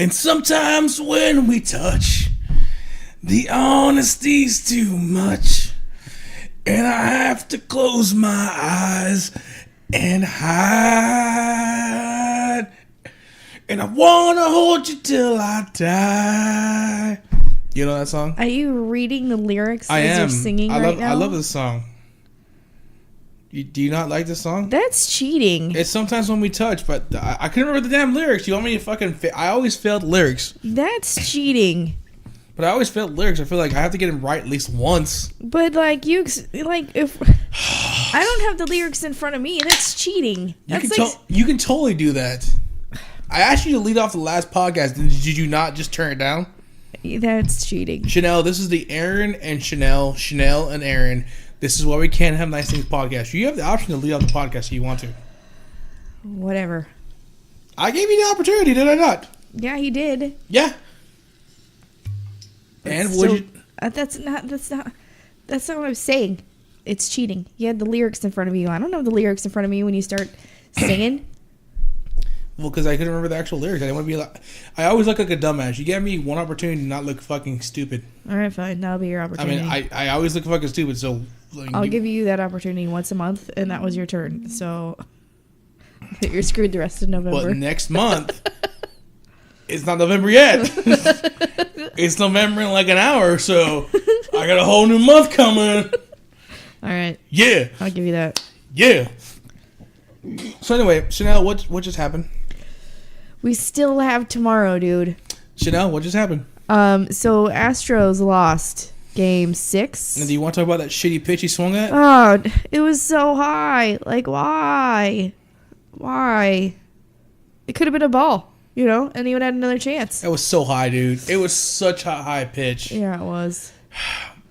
And sometimes when we touch, the honesty's too much. And I have to close my eyes and hide. And I wanna hold you till I die. You know that song? Are you reading the lyrics I as am. you're singing right now? I love this song. Do you not like this song? That's cheating. It's sometimes when we touch, but I couldn't remember the damn lyrics. You want me to fucking... I always failed lyrics. That's cheating. But I always failed lyrics. I feel like I have to get them right at least once. But like if I don't have the lyrics in front of me, that's cheating. You can totally do that. I asked you to lead off the last podcast. Did you not just turn it down? That's cheating. Chanel, this is the Aaron and Chanel and Aaron. This is why we can't have nice things podcast. You have the option to lead off the podcast if you want to. Whatever. I gave you the opportunity, did I not? Yeah, he did. Yeah. And would you? That's not what I'm saying. It's cheating. You had the lyrics in front of you. I don't have the lyrics in front of me when you start singing. Well, because I couldn't remember the actual lyrics. I didn't want to be like... I always look like a dumbass. You gave me one opportunity to not look fucking stupid. All right, fine. That'll be your opportunity. I mean, I always look fucking stupid, so... I'll give you that opportunity once a month, and that was your turn. So you're screwed the rest of November. But next month... It's not November yet. It's November in like an hour, so I got a whole new month coming. All right. Yeah. I'll give you that. Yeah. So anyway, Chanel, what just happened? We still have tomorrow, dude. Chanel, what just happened? So Astros lost game 6. And do you want to talk about that shitty pitch he swung at? Oh, it was so high. Like, why? Why? It could have been a ball, you know, and he would have had another chance. It was so high, dude. It was such a high pitch. Yeah, it was.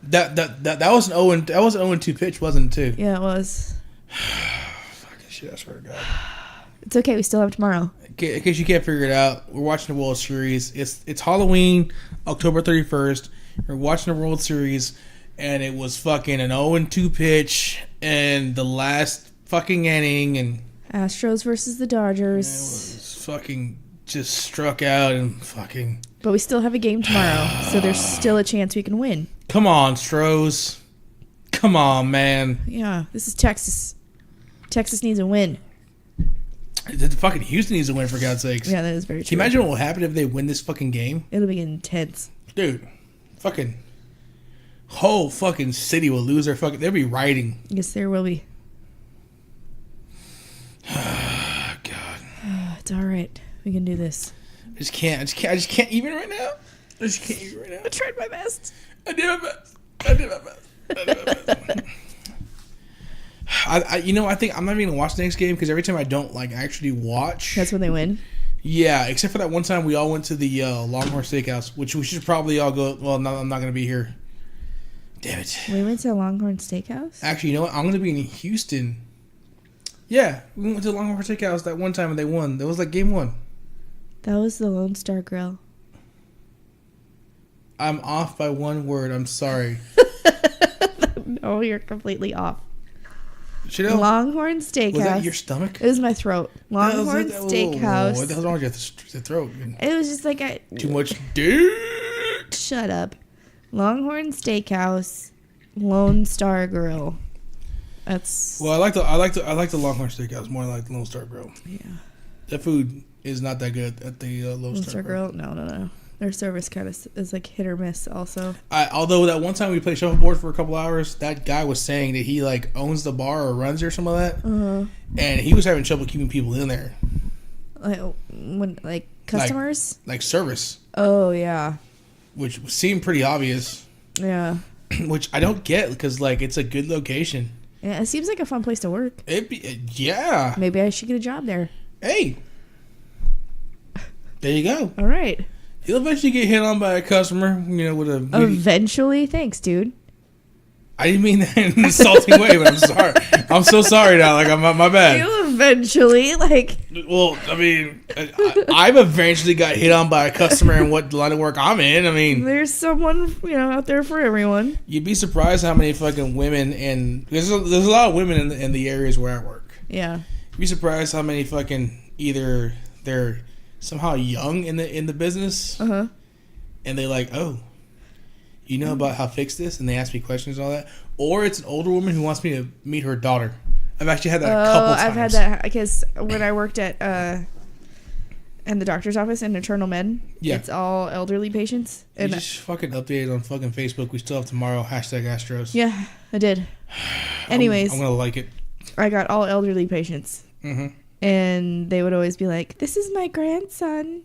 That was an 0-2 pitch, wasn't it, too? Yeah, it was. Fucking shit, I swear to God. It's okay. We still have tomorrow. In case you can't figure it out, we're watching the World Series. It's Halloween, October 31st. We're watching the World Series, and it was fucking an 0-2 pitch, and the last fucking inning, and Astros versus the Dodgers. it was fucking just struck out and fucking. But we still have a game tomorrow, so there's still a chance we can win. Come on, Stros. Come on, man. Yeah, this is Texas. Texas needs a win. The fucking Houston needs to win, for God's sakes. Yeah, that is very true. Can you imagine what will happen if they win this fucking game? It'll be intense. Dude, fucking whole fucking city will lose their fucking... They'll be rioting. Yes, there will be. God. It's all right. We can do this. I just can't even right now. I just can't even right now. I tried my best. I did my best. I think I'm not even gonna watch the next game because every time I don't actually watch, That's when they win. Yeah, except for that one time we all went to the Longhorn Steakhouse, which we should probably all go. Well, no, I'm not gonna be here. Damn it. We went to Longhorn Steakhouse? Actually, you know what? I'm gonna be in Houston. Yeah, we went to the Longhorn Steakhouse that one time and they won. That was like game 1. That was the Lone Star Grill. I'm off by one word. I'm sorry. No, you're completely off. Chanel, Longhorn Steakhouse. was that your stomach? It was my throat. Longhorn Steakhouse. What the hell's wrong with the throat? It was just like Too much dirt. Shut up. Longhorn Steakhouse, Lone Star Grill. That's... Well, I like the Longhorn Steakhouse more than I like the Lone Star Grill. Yeah. The food is not that good at the Lone Star Grill. No. Their service kind of is like hit or miss also. Although that one time we played shuffleboard for a couple hours, that guy was saying that he owns the bar or runs it or something like that. Uh-huh. And he was having trouble keeping people in there. Like customers? Like service. Oh, yeah. Which seemed pretty obvious. Yeah. Which I don't get because it's a good location. Yeah, it seems like a fun place to work. Yeah. Maybe I should get a job there. Hey. There you go. All right. You'll eventually get hit on by a customer, with a... Eventually? Thanks, dude. I didn't mean that in an insulting way, but I'm sorry. I'm so sorry now. I'm my bad. You eventually, Well, I mean, I've eventually got hit on by a customer in what line of work I'm in. I mean... There's someone, out there for everyone. You'd be surprised how many fucking women and... There's a lot of women in the areas where I work. Yeah. You'd be surprised how many fucking... Either they're somehow young in the business, Uh-huh. and they like, oh, you know about how to fix this, and they ask me questions and all that. Or it's an older woman who wants me to meet her daughter. I've actually had that a couple times. I've had that because when I worked at in the doctor's office in internal med, it's all elderly patients. And you just fucking updated on fucking Facebook. We still have tomorrow. #Astros. Yeah, I did. Anyways, I'm gonna like it. I got all elderly patients, Mm-hmm. and they would always be like, "This is my grandson.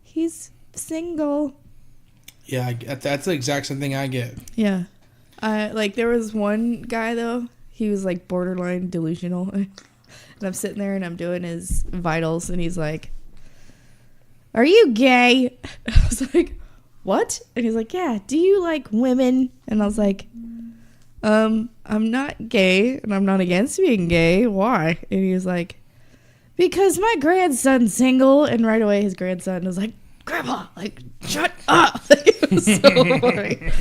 He's single." Yeah, that's the exact same thing I get. Yeah, there was one guy though. He was like borderline delusional, and I'm sitting there and I'm doing his vitals, and he's like, "Are you gay?" I was like, "What?" And he's like, "Yeah, do you like women?" And I was like, I'm not gay, and I'm not against being gay. Why?" And he was like, "Because my grandson's single." And right away his grandson was like, "Grandpa, like, shut up." It was so funny.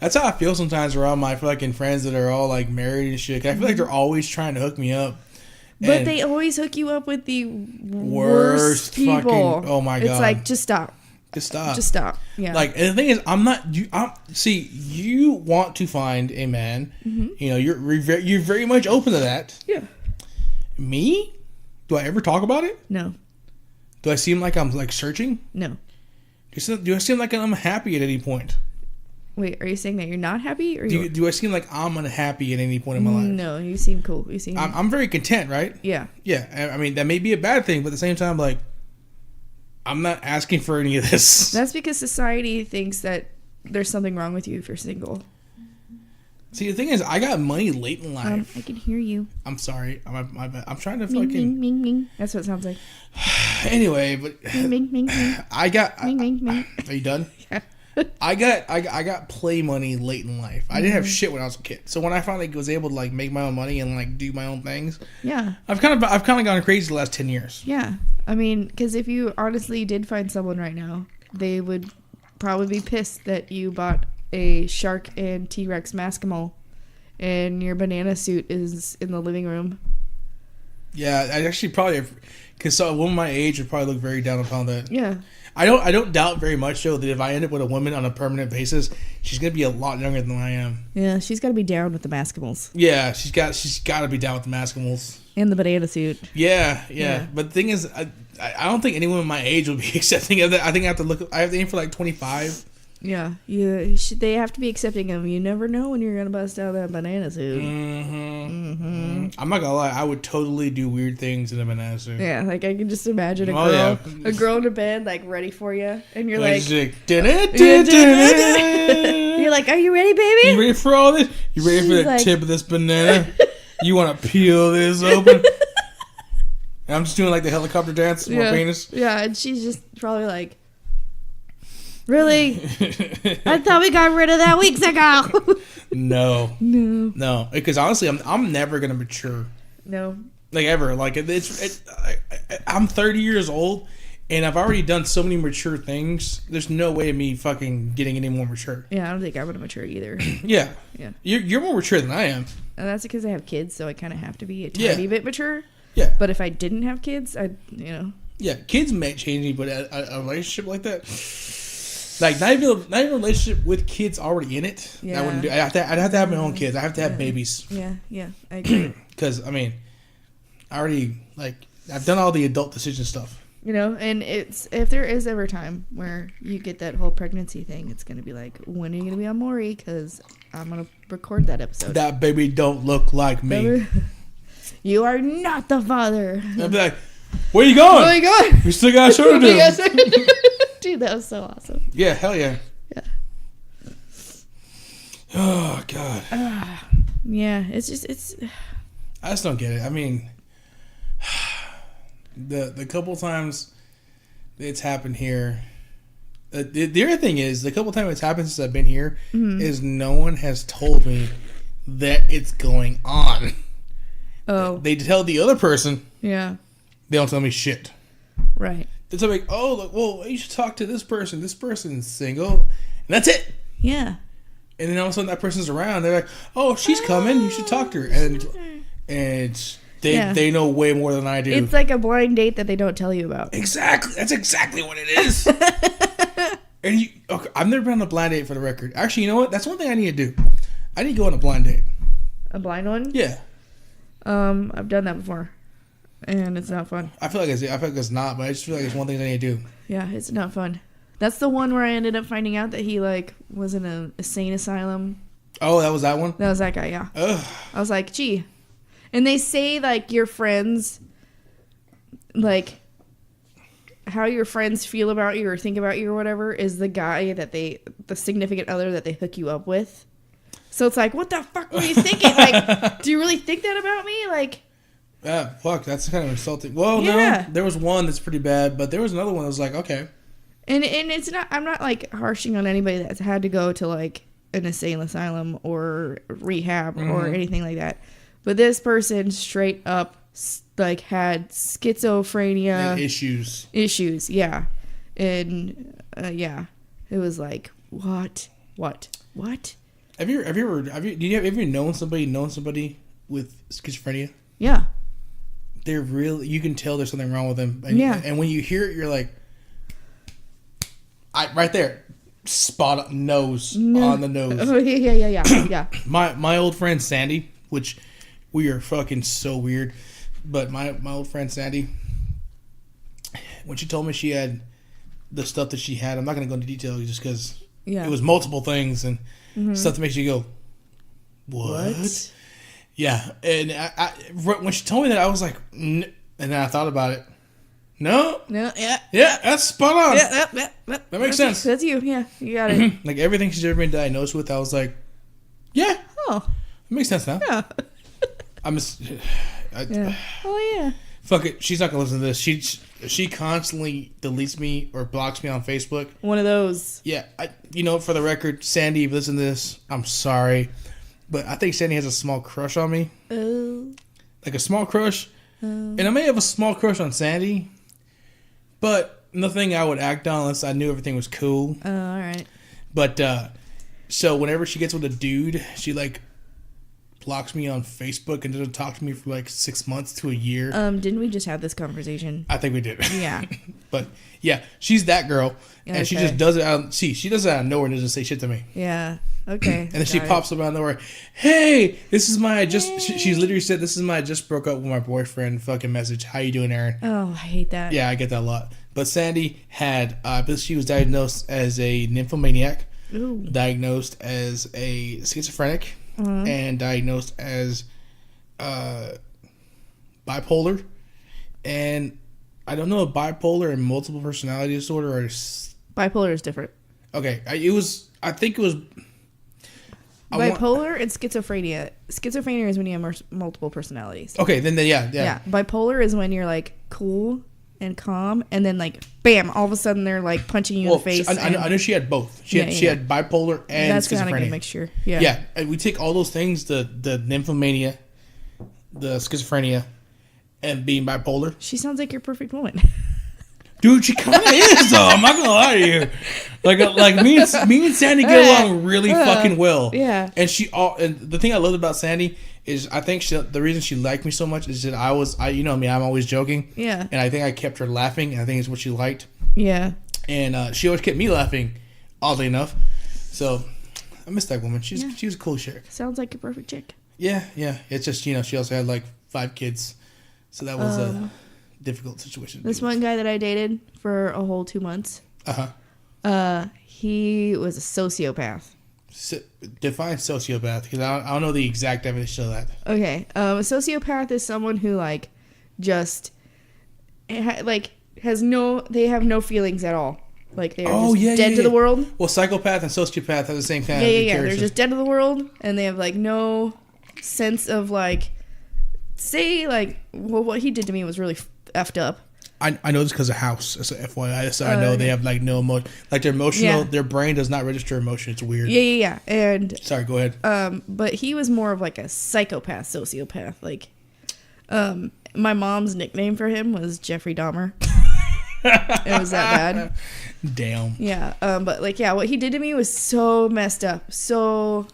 That's how I feel sometimes around my fucking friends that are all like married and shit. I feel like they're always trying to hook me up. But they always hook you up with the worst people. Fucking, oh my God. It's like, just stop. Just stop. Just stop. Yeah. Like, and the thing is, see, you want to find a man. Mm-hmm. You know, you're very much open to that. Yeah. Me? Do I ever talk about it? No. Do I seem like I'm like searching? No. Do I seem like I'm happy at any point? Wait, are you saying that you're not happy? Or do I seem like I'm unhappy at any point in my life? No, you seem cool. You seem. I'm very content, right? Yeah. Yeah. I mean, that may be a bad thing, but at the same time, like, I'm not asking for any of this. That's because society thinks that there's something wrong with you if you're single. See, the thing is, I got money late in life. I can hear you. I'm sorry. I'm trying to Ming, fucking... Ming, ming, ming. That's what it sounds like. Anyway, but... Ming, ming, ming, ming. I got... Ming, ming, ming. Are you done? Yeah. I got play money late in life. I didn't have shit when I was a kid. So when I finally was able to like make my own money and like do my own things, yeah, I've kind of gone crazy the last 10 years. Yeah, I mean, because if you honestly did find someone right now, they would probably be pissed that you bought a shark and T-Rex Maskimal, and your banana suit is in the living room. Yeah, I actually probably, because a woman my age would probably look very down upon that. Yeah. I don't doubt very much though that if I end up with a woman on a permanent basis, she's gonna be a lot younger than I am. Yeah, she's got to be down with the Maskimals. Yeah, she's got to be down with the Maskimals and the banana suit. Yeah. But the thing is, I don't think anyone my age will be accepting of that. I think I have to aim for like 25. Yeah, they have to be accepting of. You never know when you're gonna bust out that banana suit. I'm not gonna lie, I would totally do weird things in a banana suit. Yeah, like I can just imagine a girl in a bed like ready for you, and you're like, you're like, "Are you ready, baby? You ready for all this? You ready for the tip of this banana? You want to peel this open?" And I'm just doing like the helicopter dance with my penis. Yeah, and she's just probably like, "Really? I thought we got rid of that weeks ago." No. Because honestly, I'm never gonna mature. No. Like ever. Like I'm 30 years old, and I've already done so many mature things. There's no way of me fucking getting any more mature. Yeah, I don't think I'm gonna mature either. Yeah. You're more mature than I am. And that's because I have kids, so I kind of have to be a tiny bit mature. Yeah. But if I didn't have kids, Yeah, kids may change me, but a relationship like that. Like not even a relationship with kids already in it. Yeah. I wouldn't do. I'd have to have my own kids. I have to have babies. Yeah, I agree. Because I mean, I've done all the adult decision stuff. And if there is ever time where you get that whole pregnancy thing, it's gonna be like, when are you gonna be on Maury? Because I'm gonna record that episode. That baby don't look like me. You are not the father. I'd be like, where you going? Where you going? We still got a show to do. Dude, that was so awesome. Yeah, hell yeah. Yeah. Oh, God. Yeah, it's. I just don't get it. I mean, the couple times it's happened here. The other thing is, the couple times it's happened since I've been here, is no one has told me that it's going on. Oh. They tell the other person. Yeah. They don't tell me shit. Right. It's like, oh, look, well, you should talk to this person. This person's single. And that's it. Yeah. And then all of a sudden that person's around. They're like, oh, she's coming. You should talk to her. And They know way more than I do. It's like a blind date that they don't tell you about. Exactly. That's exactly what it is. And okay, I've never been on a blind date for the record. Actually, you know what? That's one thing I need to do. I need to go on a blind date. A blind one? Yeah. I've done that before, and it's not fun. I feel like it's not, but I just feel like it's one thing that I need to do. Yeah, it's not fun. That's the one where I ended up finding out that he like was in a insane asylum. Oh, that was that one? That was that guy, yeah. Ugh. I was like, gee. And they say like your friends, like how your friends feel about you or think about you or whatever is the guy that the significant other that they hook you up with. So it's like, what the fuck were you thinking? Like, do you really think that about me? Like, fuck, that's kind of insulting. Well, yeah. No, there was one that's pretty bad, but there was another one that was like, okay. And it's not, I'm not like harshing on anybody that's had to go to like an insane asylum or rehab or anything like that. But this person straight up like had schizophrenia and issues, yeah. And yeah, it was like, what? Have you ever known somebody with schizophrenia? Yeah. They're really, you can tell there's something wrong with them. And, yeah. And when you hear it, you're like, right there, spot on, on the nose. Oh, yeah. My old friend Sandy, which we are fucking so weird, but my old friend Sandy, when she told me she had the stuff that she had, I'm not going to go into detail just because it was multiple things and stuff that makes you go, what? Yeah, and I when she told me that, I was like, and then I thought about it. No, yeah, that's spot on. Yeah, that makes sense. That's you. Yeah, you got it. Like everything she's ever been diagnosed with, I was like, yeah, it makes sense now. Yeah, Oh yeah. Fuck it, she's not gonna listen to this. She constantly deletes me or blocks me on Facebook. One of those. Yeah, for the record, Sandy, if you listen to this, I'm sorry, but I think Sandy has a small crush on me. Oh. Like a small crush. And I may have a small crush on Sandy, but nothing I would act on unless I knew everything was cool. Oh, all right. But, so whenever she gets with a dude, she, like, blocks me on Facebook and doesn't talk to me for, like, 6 months to a year. Didn't we just have this conversation? I think we did. Yeah. But, yeah, she's that girl. Okay. And she just does it she does it out of nowhere and doesn't say shit to me. Yeah. Okay. And then she pops up out of nowhere. Hey, this is my she's literally said, this is my just broke up with my boyfriend fucking message. How you doing, Aaron? Oh, I hate that. Yeah, I get that a lot. But Sandy had, she was diagnosed as a nymphomaniac, diagnosed as a schizophrenic, and diagnosed as bipolar. And I don't know if bipolar and multiple personality disorder are... Bipolar is different. Okay, I think it was... Bipolar and schizophrenia. Schizophrenia is when you have multiple personalities. Okay, then yeah. Yeah, bipolar is when you're like cool and calm, and then like bam, all of a sudden they're like punching you in the face. I know she had both. She had bipolar and that's schizophrenia. That's kind of a good mixture. Yeah. Yeah, and we take all those things, the nymphomania, the schizophrenia, and being bipolar. She sounds like your perfect woman. Dude, she kind of is though. I'm not gonna lie to you. Like me and Sandy get along really fucking well. Yeah. And and the thing I loved about Sandy is I think the reason she liked me so much is that you know me, I'm always joking. Yeah. And I think I kept her laughing, and I think it's what she liked. Yeah. And she always kept me laughing, oddly enough. So I miss that woman. She was a cool chick. Sounds like a perfect chick. Yeah. It's just she also had like 5 kids, so that was a difficult situation. This one guy that I dated for a whole 2 months. He was a sociopath. Define sociopath, because I don't know the exact definition of that. Okay, a sociopath is someone who like just has no feelings at all. Like they're dead to the world. Well, psychopath and sociopath have the same kind of character. They're just dead to the world, and they have like no sense of like. Say like, well, what he did to me was really effed up. I know this because of House. As a FYI, so I know they have like no emotion. Like their emotional, their brain does not register emotion. It's weird. Yeah. And sorry, go ahead. But he was more of like a psychopath, sociopath. Like, my mom's nickname for him was Jeffrey Dahmer. It was that bad. Damn. Yeah. But like, yeah, what he did to me was so messed up, so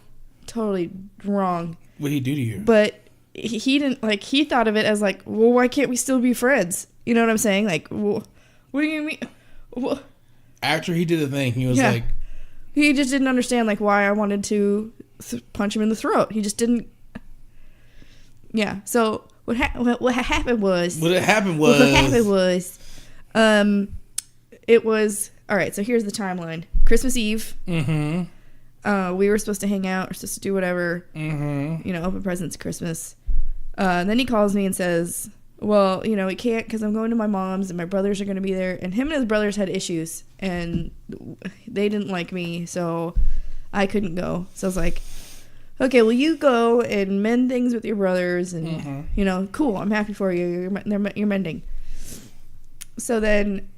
totally wrong. What did he do to you? But he didn't like. He thought of it as like, well, why can't we still be friends? You know what I'm saying? Like, well, what do you mean? Well, after he did the thing, he was like, he just didn't understand like why I wanted to punch him in the throat. He just didn't. Yeah. So what happened was. It was all right. So here's the timeline. Christmas Eve. Mm-hmm. We were supposed to hang out. We're supposed to do whatever. Mm-hmm. You know, open presents Christmas. And then he calls me and says, well, you know, we can't because I'm going to my mom's and my brothers are going to be there. And him and his brothers had issues and they didn't like me, so I couldn't go. So I was like, okay, well, you go and mend things with your brothers and, you know, cool. I'm happy for you. You're mending. So then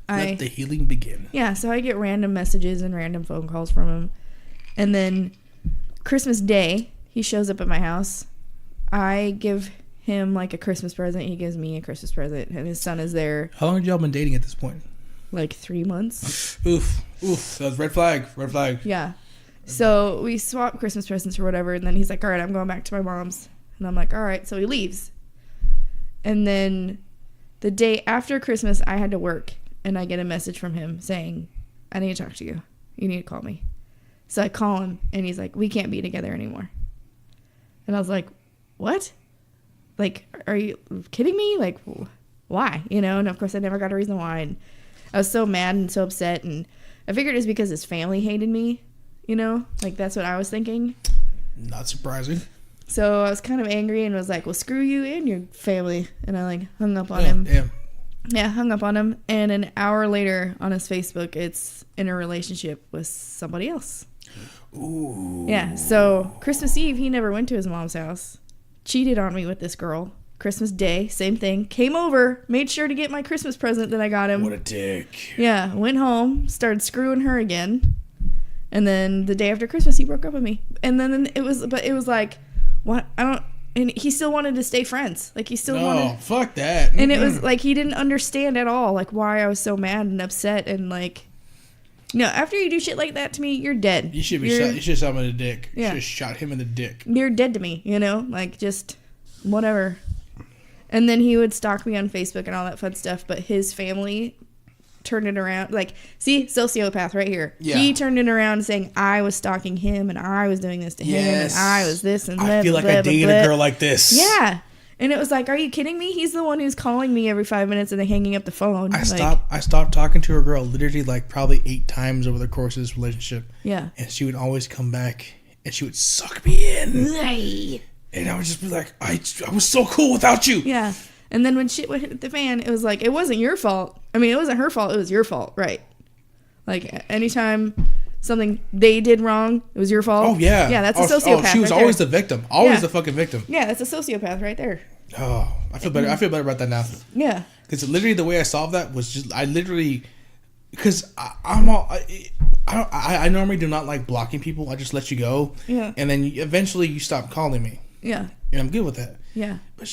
let the healing begin. Yeah, so I get random messages and random phone calls from him. And then Christmas Day, he shows up at my house. I give him like a Christmas present. He gives me a Christmas present, and his son is there. How long had y'all been dating at this point? Like 3 months. Oof. That was red flag. Yeah. So we swap Christmas presents or whatever, and then he's like, all right, I'm going back to my mom's. And I'm like, all right. So he leaves. And then the day after Christmas, I had to work, and I get a message from him saying, I need to talk to you. You need to call me. So I call him, and he's like, we can't be together anymore. And I was like, what? Like, are you kidding me? Like, why? You know, and of course I never got a reason why. And I was so mad and so upset. And I figured it was because his family hated me, you know? Like, that's what I was thinking. Not surprising. So I was kind of angry and was like, well, screw you and your family. And I, like, hung up on him. Damn. Yeah, hung up on him. And an hour later on his Facebook, it's in a relationship with somebody else. Ooh. Yeah, so Christmas Eve, he never went to his mom's house. Cheated on me with this girl. Christmas Day, same thing. Came over, made sure to get my Christmas present that I got him. What a dick. Yeah, went home, started screwing her again. And then the day after Christmas, he broke up with me. And then it was like, what? And he still wanted to stay friends. Like, he still wanted. Oh, fuck that. And it was like, he didn't understand at all, like, why I was so mad and upset. And, like, no, after you do shit like that to me, you're dead. You should be shot. You should have shot him in the dick. Yeah. You should have shot him in the dick. You're dead to me, you know? Like, just whatever. And then he would stalk me on Facebook and all that fun stuff, but his family turned it around. Like, see, sociopath right here. Yeah. He turned it around saying I was stalking him and I was doing this to him and I was this and that. I feel like I dated a girl like this. Yeah. And it was like, are you kidding me? He's the one who's calling me every 5 minutes and then hanging up the phone. I stopped talking to a girl literally like probably 8 times over the course of this relationship. Yeah. And she would always come back and she would suck me in. Hey. And I would just be like, I was so cool without you. Yeah. And then when shit would hit the fan, it was like, it wasn't your fault. I mean, it wasn't her fault. It was your fault. Right. Like, anytime something they did wrong, it was your fault. Oh, yeah. Yeah, that's a sociopath. She was right always there. the victim. Always the fucking victim. Yeah, that's a sociopath right there. Oh, I feel better. I feel better about that now. Yeah. Because literally the way I solved that was just, I literally, because I normally do not like blocking people. I just let you go. Yeah. And then eventually you stop calling me. Yeah. And I'm good with that. Yeah. But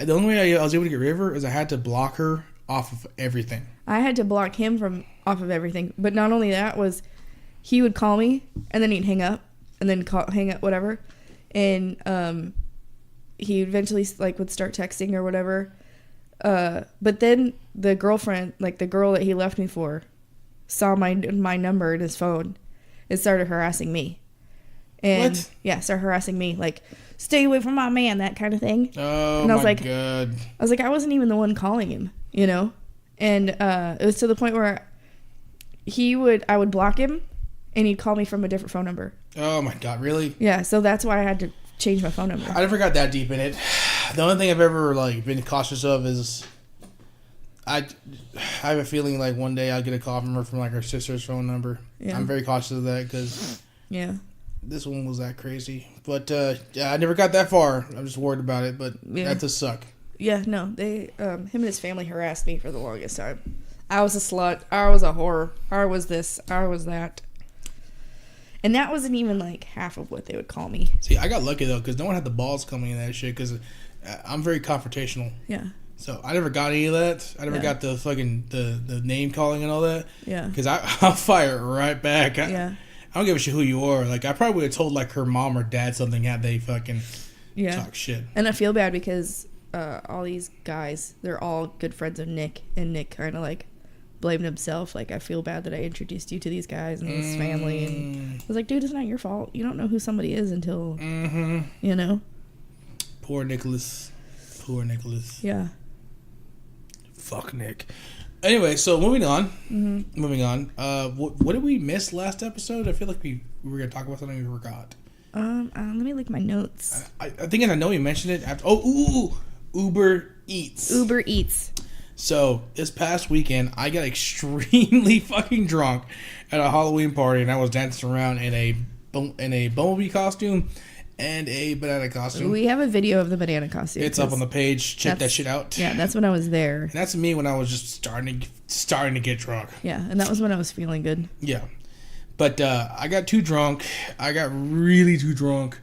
the only way I was able to get rid of her is I had to block her off of everything. I had to block him off of everything. But not only that was, he would call me and then he'd hang up and then hang up, whatever. And he eventually like would start texting or whatever. But then the girlfriend, like the girl that he left me for, saw my number in his phone and started harassing me. And what? Yeah, started harassing me, like, stay away from my man, that kind of thing. Oh, and I was my like, God. I was like, I wasn't even the one calling him, you know? And it was to the point where I would block him and he'd call me from a different phone number. Oh, my God, really? Yeah, so that's why I had to change my phone number. I never got that deep in it. The only thing I've ever like been cautious of is I have a feeling like one day I'll get a call from her from like her sister's phone number. Yeah. I'm very cautious of that because this one was that crazy. But I never got that far. I'm just worried about it, but that does suck. Yeah, no, they him and his family harassed me for the longest time. I was a slut. I was a whore. I was this. I was that. And that wasn't even like half of what they would call me. See, I got lucky though because no one had the balls coming in that shit because I'm very confrontational. Yeah. So I never got any of that. I never got the fucking the name calling and all that. Yeah. Because I'll fire it right back. Yeah. I don't give a shit who you are. Like I probably would have told like her mom or dad something had they fucking talk shit. And I feel bad because all these guys, they're all good friends of Nick, and Nick kind of like blamed himself. Like, I feel bad that I introduced you to these guys and this family, and I was like, dude, it's not your fault. You don't know who somebody is until you know. Poor Nicholas. Yeah. Fuck Nick. Anyway, so moving on. What did we miss last episode? I feel like we were gonna talk about something we forgot. Let me look at my notes. I think I know you mentioned it. After, Uber Eats. So this past weekend, I got extremely fucking drunk at a Halloween party, and I was dancing around in a bumblebee costume and a banana costume. We have a video of the banana costume. It's up on the page. Check that shit out. Yeah, that's when I was there. And that's me when I was just starting to get drunk. Yeah, and that was when I was feeling good. Yeah. But I got too drunk. I got really too drunk.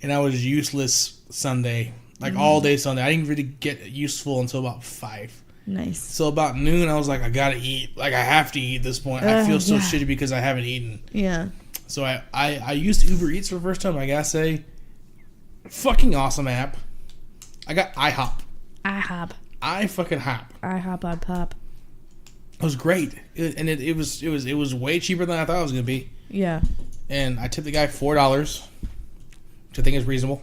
And I was useless Sunday. Like all day Sunday. I didn't really get useful until about 5. Nice. So about noon, I was like, I gotta eat. Like, I have to eat at this point. I feel so shitty because I haven't eaten. Yeah. So I used Uber Eats for the first time. I gotta say, fucking awesome app. I got IHOP. I fucking hop. IHOP on pop. It was great, it was way cheaper than I thought it was gonna be. Yeah. And I tipped the guy $4, which I think is reasonable.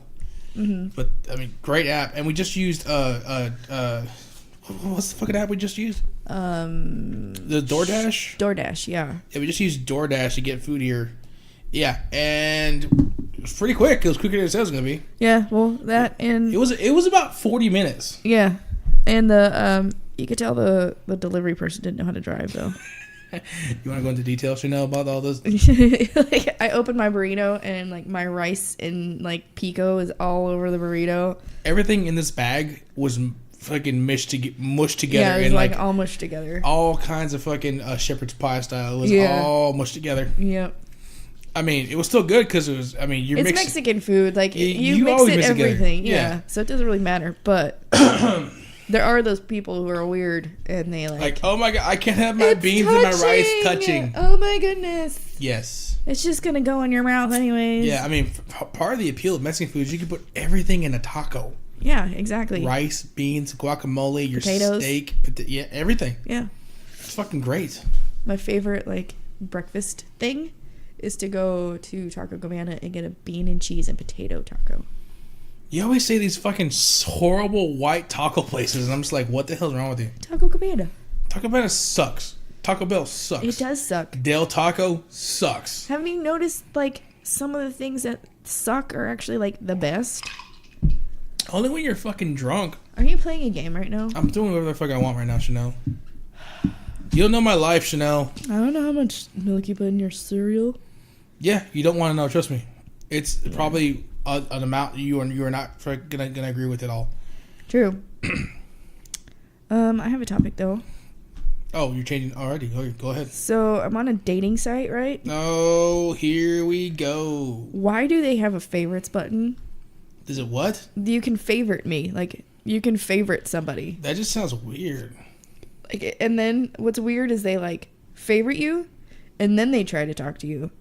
But I mean, great app. And we just used what's the fucking app we just used? The DoorDash. DoorDash, yeah. Yeah, we just used DoorDash to get food here. Yeah, and it was pretty quick. It was quicker than it said it was gonna be. Yeah, well, that and it was about 40 minutes. Yeah, and the you could tell the delivery person didn't know how to drive though. You want to go into detail, Chanel, about all this? Like, I opened my burrito and like my rice and like pico is all over the burrito. Everything in this bag was fucking mushed together. Yeah, it was and like all mushed together. All kinds of fucking shepherd's pie style. It was all mushed together. Yep. I mean, it was still good because it was. I mean, it's Mexican food. Like you mix it everything. Yeah. So it doesn't really matter. But there are those people who are weird and they like. Oh my god! I can't have my beans and my rice touching. Oh my goodness. Yes. It's just gonna go in your mouth anyways. Yeah, I mean, part of the appeal of Mexican food is you can put everything in a taco. Yeah, exactly. Rice, beans, guacamole, your potatoes. Steak, everything. Yeah. It's fucking great. My favorite like breakfast thing is to go to Taco Cabana and get a bean and cheese and potato taco. You always say these fucking horrible white taco places, and I'm just like, what the hell's wrong with you? Taco Cabana. Taco Cabana sucks. Taco Bell sucks. It does suck. Del Taco sucks. Haven't you noticed like some of the things that suck are actually like the best? Only when you're fucking drunk. Are you playing a game right now? I'm doing whatever the fuck I want right now, Chanel. You don't know my life, Chanel. I don't know how much milk you put in your cereal. Yeah, you don't want to know. Trust me. It's probably an amount you are not gonna agree with at all. True. I have a topic though. Oh, you're changing already. Okay, go ahead. So I'm on a dating site, right? Oh, here we go. Why do they have a favorites button? Is it what? You can favorite me. Like, you can favorite somebody. That just sounds weird. Like, and then what's weird is they like favorite you, and then they try to talk to you.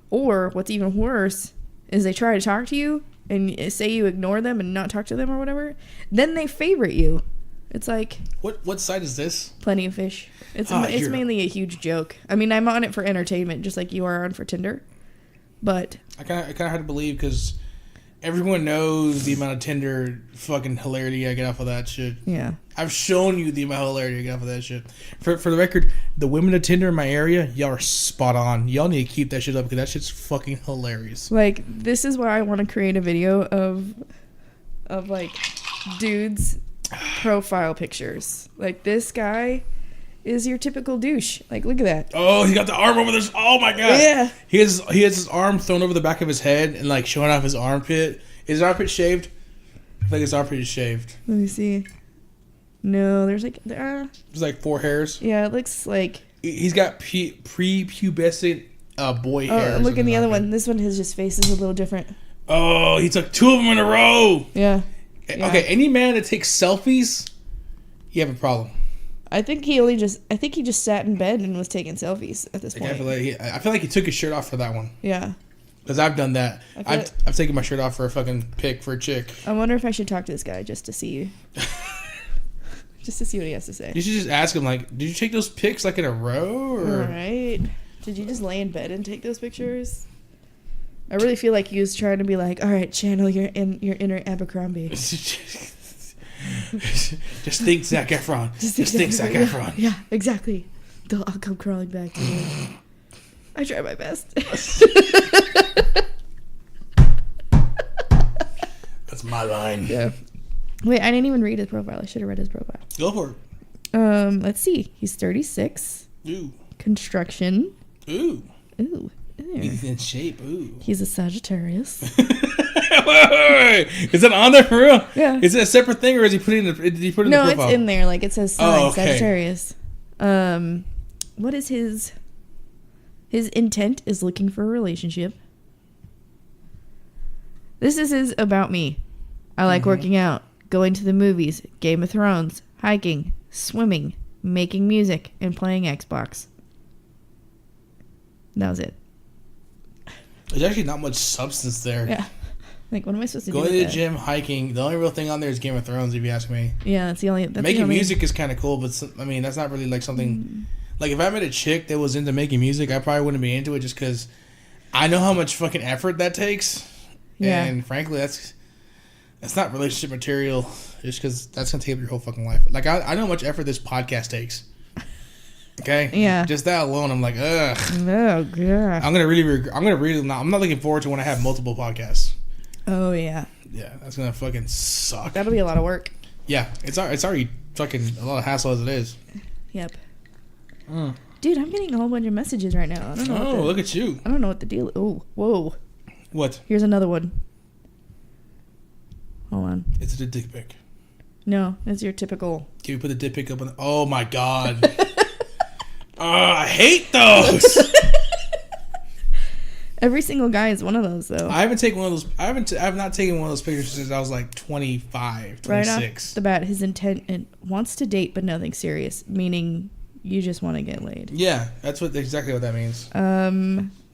Or what's even worse is they try to talk to you and say you ignore them and not talk to them or whatever. Then they favorite you. It's like what site is this? Plenty of Fish. It's mainly a huge joke. I mean, I'm on it for entertainment, just like you are on for Tinder. But I kind of had to believe because everyone knows the amount of Tinder fucking hilarity I get off of that shit. Yeah, I've shown you the amount of hilarity I get off of that shit. For the record, the women of Tinder in my area, y'all are spot on. Y'all need to keep that shit up because that shit's fucking hilarious. Like, this is why I want to create a video of like dudes profile pictures. Like, this guy is your typical douche. Like, look at that. Oh, he got the arm over this. Oh my god. Yeah. He has his arm thrown over the back of his head and like showing off his armpit. Is his armpit shaved? I think his armpit is shaved. Let me see. No, there's like there's like 4 hairs. Yeah, it looks like he's got prepubescent boy hair. Look at the other one. This one, his face is a little different. Oh, he took 2 of them in a row. Yeah. Okay, any man that takes selfies, you have a problem. I think he just sat in bed and was taking selfies at this point. I feel like he took his shirt off for that one. Yeah. Because I've done that. I've taken my shirt off for a fucking pic for a chick. I wonder if I should talk to this guy just to see. Just to see what he has to say. You should just ask him, like, did you take those pics, like, in a row? Or? All right. Did you just lay in bed and take those pictures? I really feel like he was trying to be like, all right, channel your inner Abercrombie. Just think Zac Efron. Just think Zac Efron. Yeah, exactly. I'll come crawling back to you. I try my best. That's my line. Yeah. Wait, I didn't even read his profile. I should have read his profile. Go for it. Let's see. He's 36. Ooh. Construction. Ooh. Ooh. He's in shape. Ooh. He's a Sagittarius. Wait. Is that on there for real? Yeah. Is it a separate thing, or is he putting it? Did he put it in the profile? No, it's in there. Like it says sign, okay. Sagittarius. What is his intent is looking for a relationship. This is his about me. I like working out, going to the movies, Game of Thrones, hiking, swimming, making music, and playing Xbox. That was it. There's actually not much substance there. Yeah. Like, what am I supposed to do? Going to the gym, hiking. The only real thing on there is Game of Thrones, if you ask me. Yeah, that's the only. Making music is kind of cool, but I mean, that's not really like something. Like, if I met a chick that was into making music, I probably wouldn't be into it just because I know how much fucking effort that takes. Yeah. And frankly, that's not relationship material. Just because that's gonna take up your whole fucking life. Like, I know how much effort this podcast takes. Okay. Yeah. Just that alone, I'm like, ugh. Oh god. I'm not looking forward to when I have multiple podcasts. Oh yeah. Yeah, that's gonna fucking suck. That'll be a lot of work. Yeah, it's already fucking a lot of hassle as it is. Yep. Dude, I'm getting a whole bunch of messages right now. I don't know. Look at you. I don't know what the deal. Oh, whoa. What? Here's another one. Hold on. Is it a dick pic? No, it's your typical. Can you put the dick pic up on? Oh my god. I hate those. Every single guy is one of those, though. I haven't taken one of those. I've not taken one of those pictures since I was like 25, 26. Right off the bat, his intent wants to date, but nothing serious. Meaning, you just want to get laid. Yeah, that's exactly what that means.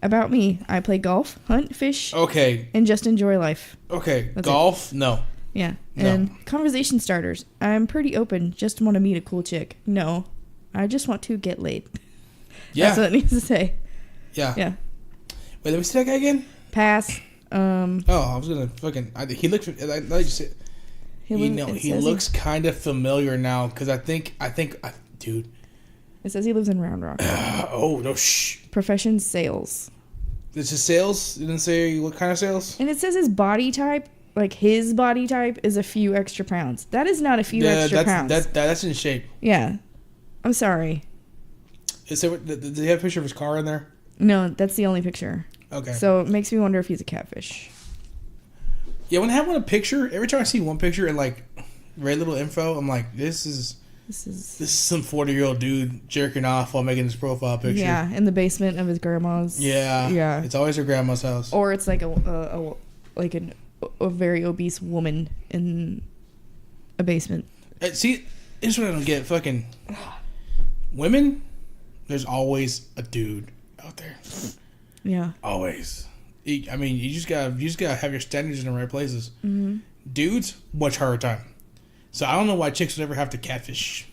About me, I play golf, hunt, fish. Okay. And just enjoy life. Okay. That's golf? It. No. Yeah. No. And conversation starters. I'm pretty open. Just want to meet a cool chick. No. I just want to get laid. Yeah. That's what it needs to say. Yeah. Yeah. Wait, let me see that guy again. Pass. Oh, I was gonna fucking. He looked. He looks kind of familiar now because I think, dude. It says he lives in Round Rock. Oh no! Shh. Profession sales. This is sales. It didn't say what kind of sales. And it says his body type. Like his body type is a few extra pounds. That is not a few extra pounds. That's in shape. Yeah. I'm sorry. Does he have a picture of his car in there? No, that's the only picture. Okay. So it makes me wonder if he's a catfish. Yeah, when I have a picture, every time I see one picture and like very little info, I'm like, this is some 40-year-old dude jerking off while making his profile picture. Yeah, in the basement of his grandma's. Yeah. Yeah. It's always her grandma's house. Or it's like a very obese woman in a basement. See, this is what I don't get. Fucking women, there's always a dude out there. Yeah. Always. I mean, you just gotta have your standards in the right places. Mm-hmm. Dudes, much harder time. So I don't know why chicks would ever have to catfish.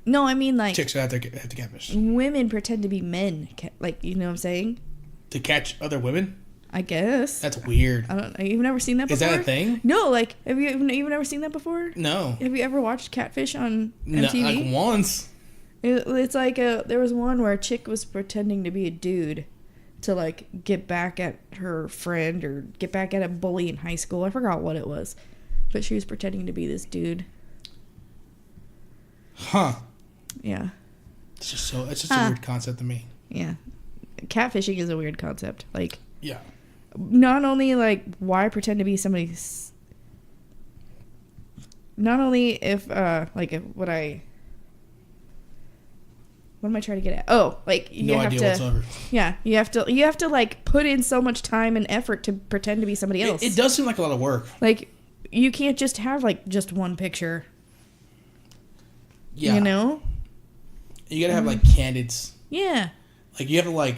No, I mean like chicks would have to catfish. Women pretend to be men, like you know what I'm saying? To catch other women. I guess. That's weird. I don't. You've never seen that before? Is that a thing? No, like have you never seen that before? No. Have you ever watched Catfish on MTV? No, like once. It's like there was one where a chick was pretending to be a dude to like get back at her friend or get back at a bully in high school. I forgot what it was, but she was pretending to be this dude. Huh. Yeah. It's just a weird concept to me. Yeah. Catfishing is a weird concept. Like. Yeah. Not only like why pretend to be somebody's. Not only if what am I trying to get at? Oh, like you no have idea to. Whatsoever. Yeah, you have to like put in so much time and effort to pretend to be somebody else. It does seem like a lot of work. Like you can't just have like just one picture. Yeah. You know. You gotta have like candidates. Yeah. Like you have to like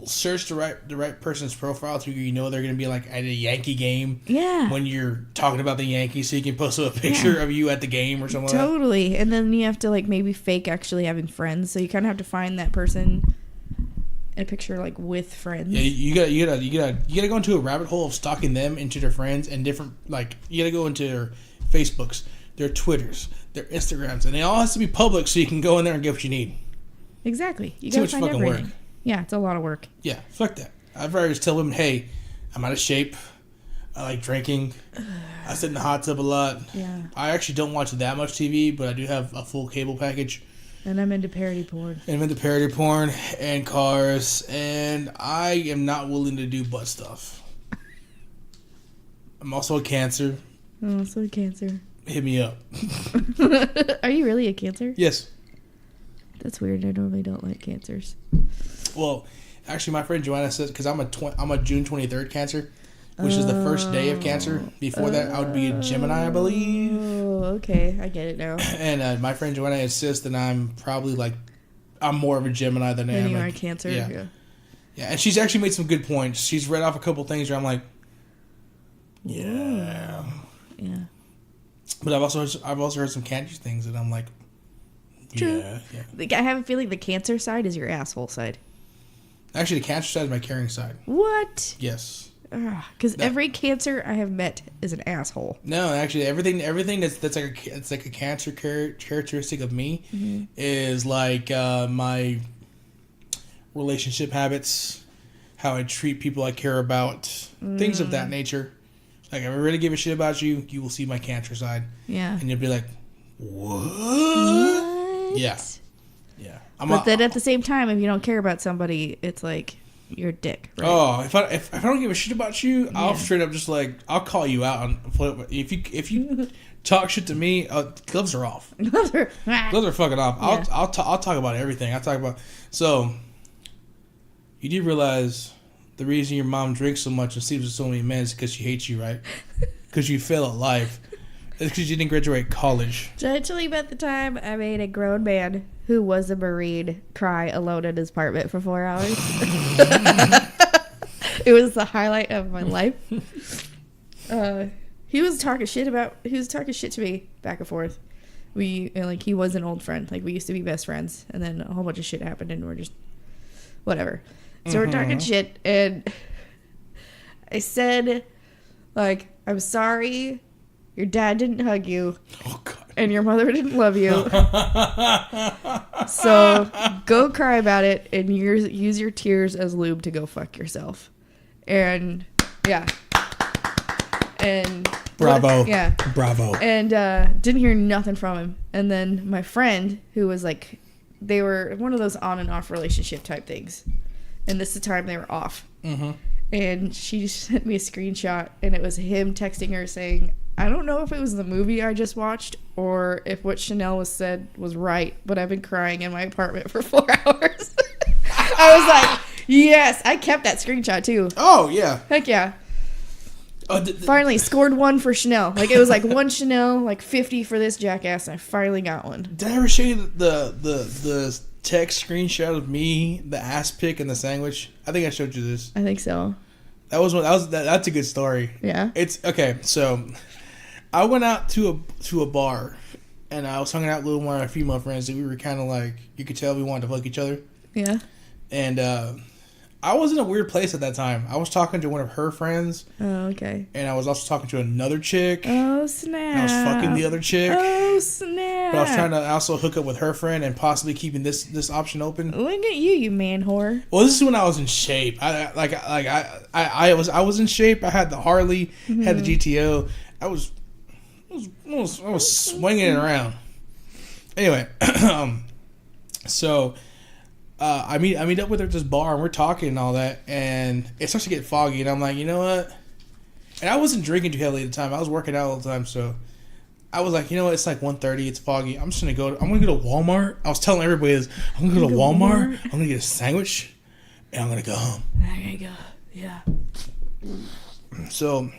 search the right person's profile so you know they're gonna be like at a Yankee game. Yeah. When you're talking about the Yankees, so you can post a picture of you at the game or something. Totally. Like that. And then you have to like maybe fake actually having friends, so you kind of have to find that person in a picture like with friends. Yeah, you gotta go into a rabbit hole of stalking them into their friends and different like you gotta go into their Facebooks, their Twitters, their Instagrams, and it all has to be public so you can go in there and get what you need. Exactly. You Too gotta much find fucking everything. work. Yeah, it's a lot of work. Yeah, fuck that. I'd rather just tell them, hey, I'm out of shape. I like drinking. I sit in the hot tub a lot. Yeah. I actually don't watch that much TV, but I do have a full cable package. And I'm into parody porn. And I'm into parody porn and cars, and I am not willing to do butt stuff. I'm also a Cancer. I'm also a Cancer. Hit me up. Are you really a Cancer? Yes. That's weird. I normally don't like Cancers. Well, actually, my friend Joanna says because I'm a June 23rd Cancer, which is the first day of Cancer. Before that, I would be a Gemini, I believe. Oh, okay. I get it now. And my friend Joanna insists that I'm probably like I'm more of a Gemini than I am. You are a like, Cancer. Yeah. And she's actually made some good points. She's read off a couple things where I'm like, yeah. Yeah. But I've also heard some Cancer things that I'm like, True. yeah. Like, I have a feeling the Cancer side is your asshole side. Actually, the Cancer side is my caring side. What? Yes. Because every Cancer I have met is an asshole. No, actually, everything that's like a Cancer characteristic of me is like my relationship habits, how I treat people I care about, things of that nature. Like, if I really give a shit about you, you will see my Cancer side. Yeah. And you'll be like, what? Yeah. But then at the same time, if you don't care about somebody, it's like you're a dick. Right? Oh, if I don't give a shit about you, I'll straight up just like I'll call you out on if you talk shit to me, gloves are off. Gloves are fucking off. Yeah. I'll talk about everything. I'll talk about so. You do realize the reason your mom drinks so much and sleeps with so many men is because she hates you, right? Because you fail at life. It's because you didn't graduate college. Did I tell you about the time I made a grown man who was a Marine cry alone in his apartment for 4 hours? It was the highlight of my life. He was talking shit to me back and forth. He was an old friend. Like, we used to be best friends, and then a whole bunch of shit happened, and we're just whatever. So we're talking shit, and I said, like, I'm sorry your dad didn't hug you. Oh, God. And your mother didn't love you. So go cry about it and use your tears as lube to go fuck yourself. And yeah. And bravo. Yeah. Bravo. And didn't hear nothing from him. And then my friend, who was like, they were one of those on and off relationship type things. And this is the time they were off. Mm-hmm. And she sent me a screenshot, and it was him texting her saying, I don't know if it was the movie I just watched or if what Chanel said was right, but I've been crying in my apartment for 4 hours. I was like, yes. I kept that screenshot, too. Oh, yeah. Heck yeah. Finally scored one for Chanel. Like, it was like one Chanel, like 50 for this jackass, and I finally got one. Did I ever show you the text screenshot of me, the ass pic, and the sandwich? I think I showed you this. I think so. That's a good story. Yeah. It's okay. So, I went out to a bar, and I was hanging out with one of my female friends, and we were kind of like, you could tell we wanted to fuck each other. Yeah. And I was in a weird place at that time. I was talking to one of her friends. Oh, okay. And I was also talking to another chick. Oh, snap. And I was fucking the other chick. Oh, snap. But I was trying to also hook up with her friend and possibly keeping this option open. Look at you man whore. Well, this is when I was in shape. I was in shape. I had the Harley, had the GTO. I was swinging it around. Anyway, so I meet up with her at this bar, and we're talking and all that, and it starts to get foggy, and I'm like, you know what? And I wasn't drinking too heavily at the time. I was working out all the time, so I was like, you know what? It's like 1:30. It's foggy. I'm gonna go to Walmart. I was telling everybody this. I'm gonna go to Walmart. I'm gonna get a sandwich, and I'm gonna go home. I'm gonna go. Yeah. So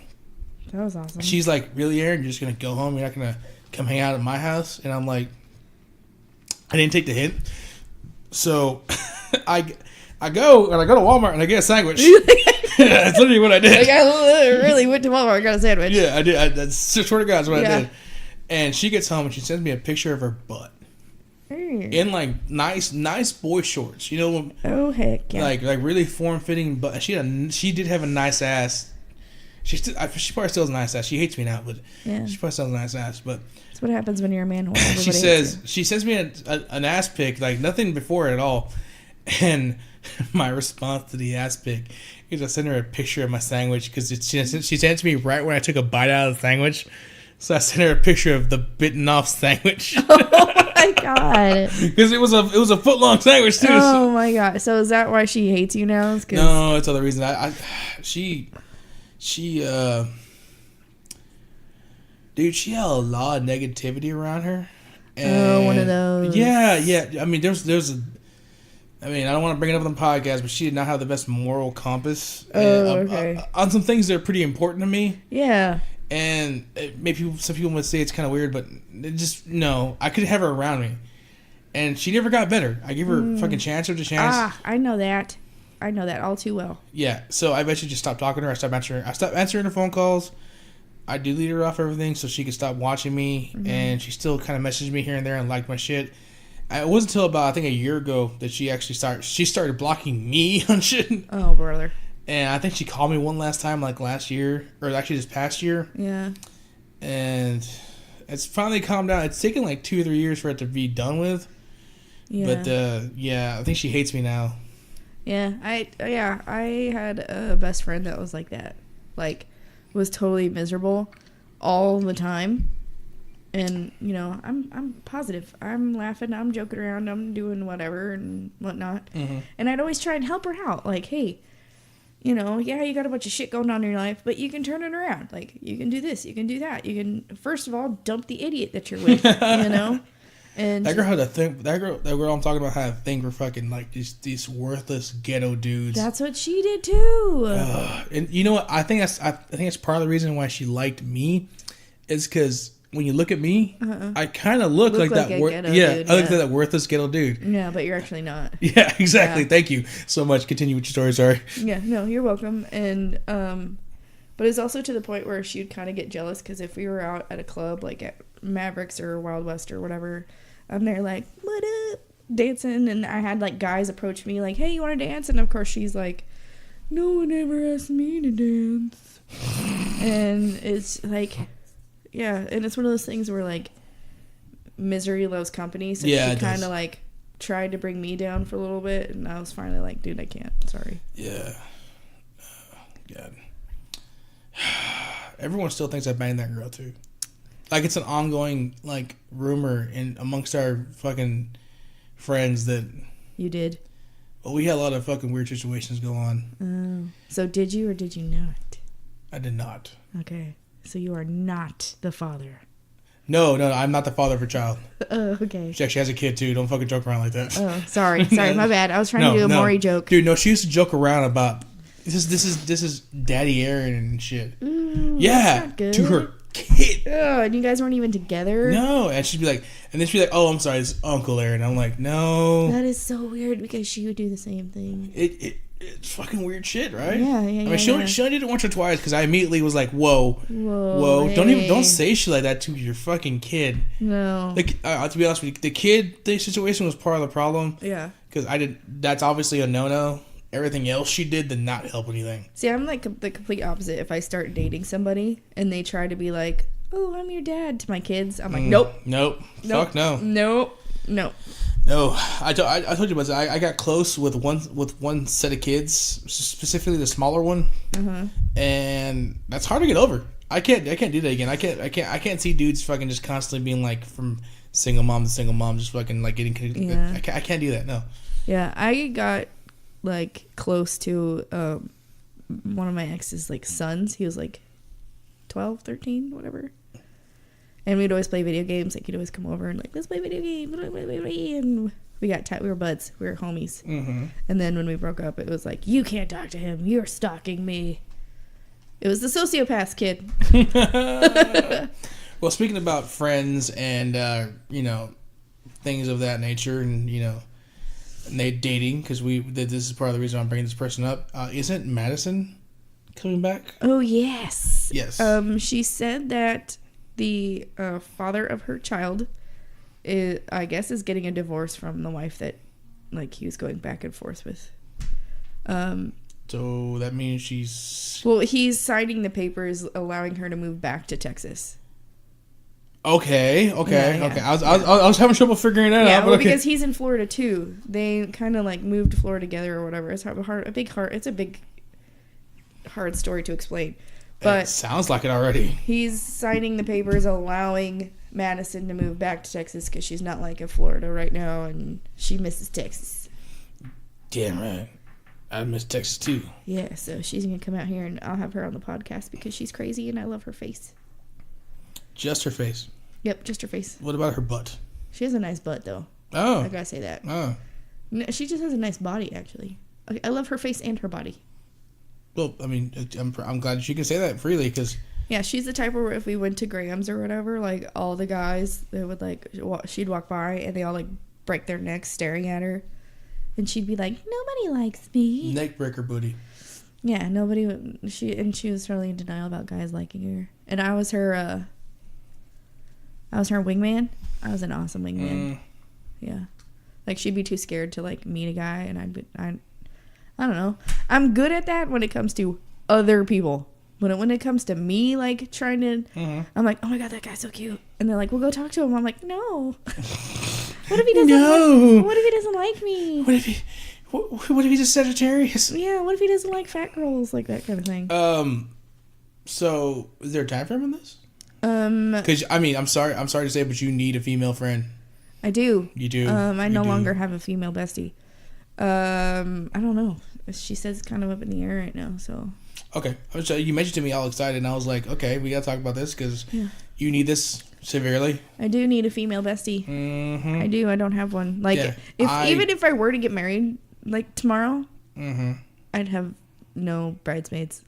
that was awesome. She's like, really, Aaron? You're just gonna go home? You're not gonna come hang out at my house? And I'm like, I didn't take the hint. So I I go to Walmart and I get a sandwich. That's literally what I did. Like, I really went to Walmart and got a sandwich. Yeah, I did. That's swear to God, that's what I did. And she gets home and she sends me a picture of her butt. In like nice boy shorts, you know. Oh heck yeah! Like really form fitting, but she did have a nice ass. She probably still has a nice ass. She hates me now, but she probably still has a nice ass. But that's what happens when you're a man. She sends me an ass pic, like nothing before it at all, and my response to the ass pic is I send her a picture of my sandwich because she sent it to me right when I took a bite out of the sandwich. So I sent her a picture of the bitten off sandwich. Oh my God! Because it was a foot long sandwich too. Oh my God! So is that why she hates you now? No, it's other reason. Dude, she had a lot of negativity around her. And one of those. Yeah. I mean, I don't want to bring it up on the podcast, but she did not have the best moral compass. Okay. On some things that are pretty important to me. Yeah. And maybe some people would say it's kind of weird, but I could have her around me. And she never got better. I gave her fucking chance after chance. I know that. I know that all too well. Yeah, so I eventually just stopped talking to her. I stopped answering her phone calls. I deleted her off everything so she could stop watching me. Mm-hmm. And she still kind of messaged me here and there and liked my shit. It wasn't until about, I think, a year ago that she actually started blocking me on shit. Oh, brother. And I think she called me one last time, like last year, or actually this past year. Yeah. And it's finally calmed down. It's taken like 2 or 3 years for it to be done with. Yeah. But I think she hates me now. Yeah, I had a best friend that was like that, like was totally miserable all the time, and I'm positive, I'm laughing, I'm joking around, I'm doing whatever and whatnot, and I'd always try and help her out, like, hey, you got a bunch of shit going on in your life, but you can turn it around, like you can do this, you can do that, you can first of all dump the idiot that you're with, And that girl had a thing. That girl I'm talking about had a thing for fucking like these worthless ghetto dudes. That's what she did too. And you know what? I think that's part of the reason why she liked me, is because when you look at me, I kind of look like that. I look like that worthless ghetto dude. Yeah, but you're actually not. Yeah, exactly. Yeah. Thank you so much. Continue with your story. Sorry. Yeah, no, you're welcome. And but it's also to the point where she'd kind of get jealous because if we were out at a club like at Mavericks or Wild West or whatever, I'm there like, what up, dancing, and I had like guys approach me like, hey, you want to dance? And of course she's like, no one ever asked me to dance. And it's like, yeah, and it's one of those things where like misery loves company, so she kind of like tried to bring me down for a little bit, and I was finally like, dude, I can't, sorry. Yeah. God. Everyone still thinks I banged that girl too. Like, it's an ongoing, like, rumor amongst our fucking friends that... You did? Well, we had a lot of fucking weird situations go on. So did you or did you not? I did not. Okay. So you are not the father. No, I'm not the father of her child. Oh, okay. She actually has a kid, too. Don't fucking joke around like that. Oh, sorry, my bad. I was trying to do a Maury joke. Dude, no, she used to joke around about... This is Daddy Aaron and shit. That's not good. To her kid. Oh, and you guys weren't even together? No, and she'd be like, oh, I'm sorry, it's Uncle Aaron. I'm like, no. That is so weird because she would do the same thing. It's fucking weird shit, right? Yeah. I mean, she only did it once or twice because I immediately was like, whoa. Hey. Don't say shit like that to your fucking kid. No. Like, to be honest with you, the situation was part of the problem. Yeah. Because that's obviously a no-no. Everything else she did not help anything. See, I'm like the complete opposite. If I start dating somebody and they try to be like, oh, I'm your dad to my kids, I'm like, nope. Fuck no. Nope. No, I told you about this. I got close with one set of kids, specifically the smaller one, and that's hard to get over. I can't do that again. I can't see dudes fucking just constantly being like from single mom to single mom, just fucking like getting. Yeah. I can't do that. No. Yeah, I got like close to one of my ex's like sons. He was like 12, 13, whatever. And we'd always play video games. Like, he'd always come over and like, let's play video games. And we got tight. We were buds. We were homies. Mm-hmm. And then when we broke up, it was like, you can't talk to him. You're stalking me. It was the sociopath kid. Well, speaking about friends and, things of that nature and, and they dating because this is part of the reason I'm bringing this person up. Isn't Madison coming back? Oh yes. Yes. She said that the father of her child I guess is getting a divorce from the wife that like he was going back and forth with. So that means she's... Well, he's signing the papers allowing her to move back to Texas. Okay. Yeah. I was having trouble figuring that out. Well, okay. because he's in Florida too. They kind of like moved to Florida together or whatever. It's It's a big, hard story to explain. But it sounds like it already. He's signing the papers allowing Madison to move back to Texas because she's not like in Florida right now and she misses Texas. Damn right. I miss Texas too. Yeah, so she's gonna come out here and I'll have her on the podcast because she's crazy and I love her face. Just her face. Yep, just her face. What about her butt? She has a nice butt though. Oh, I gotta say that. Oh, No, she just has a nice body actually. I love her face and her body. well, I mean, I'm glad she can say that freely because Yeah, she's the type where if we went to Graham's or whatever, like all the guys, they would like she'd walk by and they all like break their necks staring at her, and she'd be like, "Nobody likes me." neck breaker booty. Yeah, nobody. She was totally in denial about guys liking her, and I was her wingman. I was an awesome wingman. Yeah, like she'd be too scared to like meet a guy, and I don't know. I'm good at that when it comes to other people. When it comes to me, like trying to, I'm like, oh my god, that guy's so cute, and they're like, we'll go talk to him. I'm like, no. What if he doesn't? No. What if he doesn't like me? What if he's a Sagittarius? Yeah. What if he doesn't like fat girls? Like that kind of thing. So is there a time frame on this? Because I mean, I'm sorry to say, but you need a female friend. I do. You do. I no longer have a female bestie. I don't know. She says it's kind of up in the air right now. So. Okay. So you mentioned to me all excited, and I was like, okay, we gotta talk about this because you need this severely. I do need a female bestie. Mm-hmm. I do. I don't have one. Like, even if I were to get married, like tomorrow, I'd have no bridesmaids.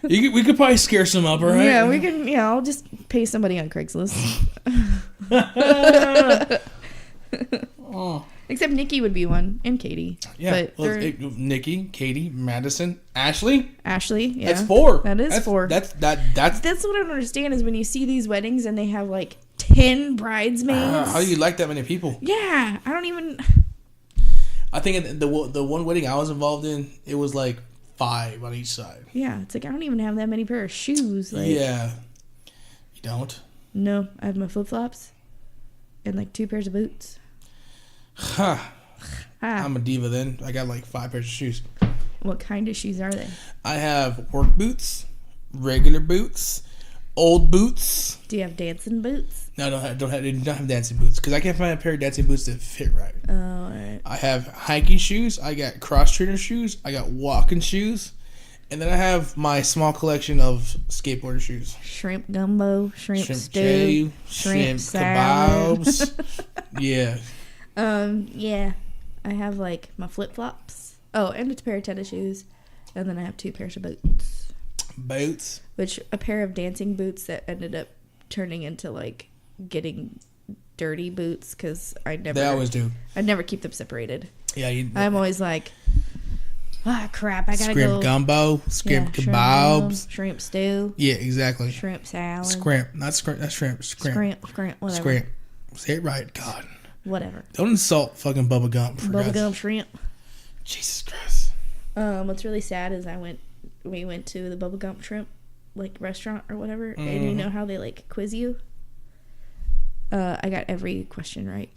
We could probably scare some up, right? Yeah, we can. Yeah, I'll just pay somebody on Craigslist. Oh. Except Nikki would be one, and Katie. Yeah, Nikki, Katie, Madison, Ashley. Yeah, that's 4. That is 4. That's what I don't understand is when you see these weddings and they have like 10 bridesmaids. How do you like that many people? Yeah, I don't even. I think the one wedding I was involved in, it was like 5 on each side. Yeah, it's like I don't even have that many pair of shoes. Like, yeah, you don't. No, I have my flip flops and like 2 pairs of boots. Huh. I'm a diva then. I got like 5 pairs of shoes. What kind of shoes are they? I have work boots, regular boots, old boots. Do you have dancing boots? No, I don't have dancing boots because I can't find a pair of dancing boots that fit right. Oh, all right. I have hiking shoes. I got cross trainer shoes. I got walking shoes. And then I have my small collection of skateboarder shoes. Shrimp gumbo, shrimp stew, stew, shrimp kebabs. Yeah. Yeah. I have like my flip flops. Oh, and a pair of tennis shoes. And then I have 2 pairs of boots. Boots? Which, a pair of dancing boots that ended up turning into like getting dirty boots because They always do. I never keep them separated. Yeah. I'm always like, crap, I gotta Scrimp go. gumbo, scrimp kebabs. Shrimp stew. Yeah, exactly. Shrimp salad. Scrimp. Not scrimp. That's shrimp. Scrimp. Whatever. Scrimp. Say it right. God. Whatever. Don't insult fucking Bubba Gump. Bubba Gump shrimp. Jesus Christ. What's really sad is we went to the Bubba Gump shrimp like restaurant or whatever, and you know how they like quiz you. I got every question right.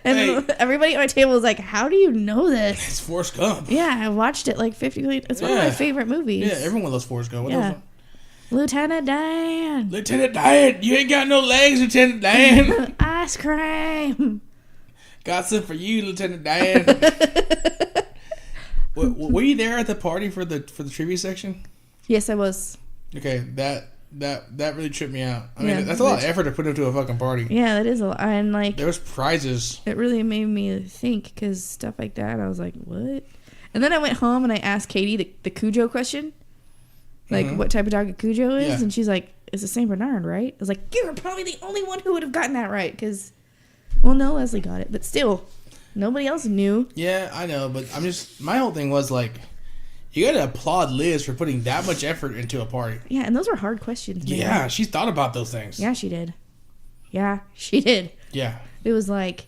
And everybody at my table was like, how do you know this? It's Forrest Gump. Yeah, I watched it like 50 times. It's one of my favorite movies. Yeah, everyone loves Forrest Gump. Lieutenant Dan. Lieutenant Dan, you ain't got no legs, Lieutenant Dan. Ice cream. Got some for you, Lieutenant Dan. Were you there at the party for the trivia section? Yes, I was. Okay, that really tripped me out. I mean, that's a lot of effort to put into a fucking party. Yeah, that is a lot. And like, there was prizes. It really made me think because stuff like that, I was like, what? And then I went home and I asked Katie the Cujo question. Like, what type of dog a Cujo is? Yeah. And she's like, it's a Saint Bernard, right? I was like, you're probably the only one who would have gotten that right because Well, no, Leslie got it, but still, nobody else knew. Yeah, I know, but my whole thing was like, you gotta applaud Liz for putting that much effort into a party. Yeah, and those were hard questions, man. Yeah, she thought about those things. Yeah, she did. Yeah, she did. Yeah. It was like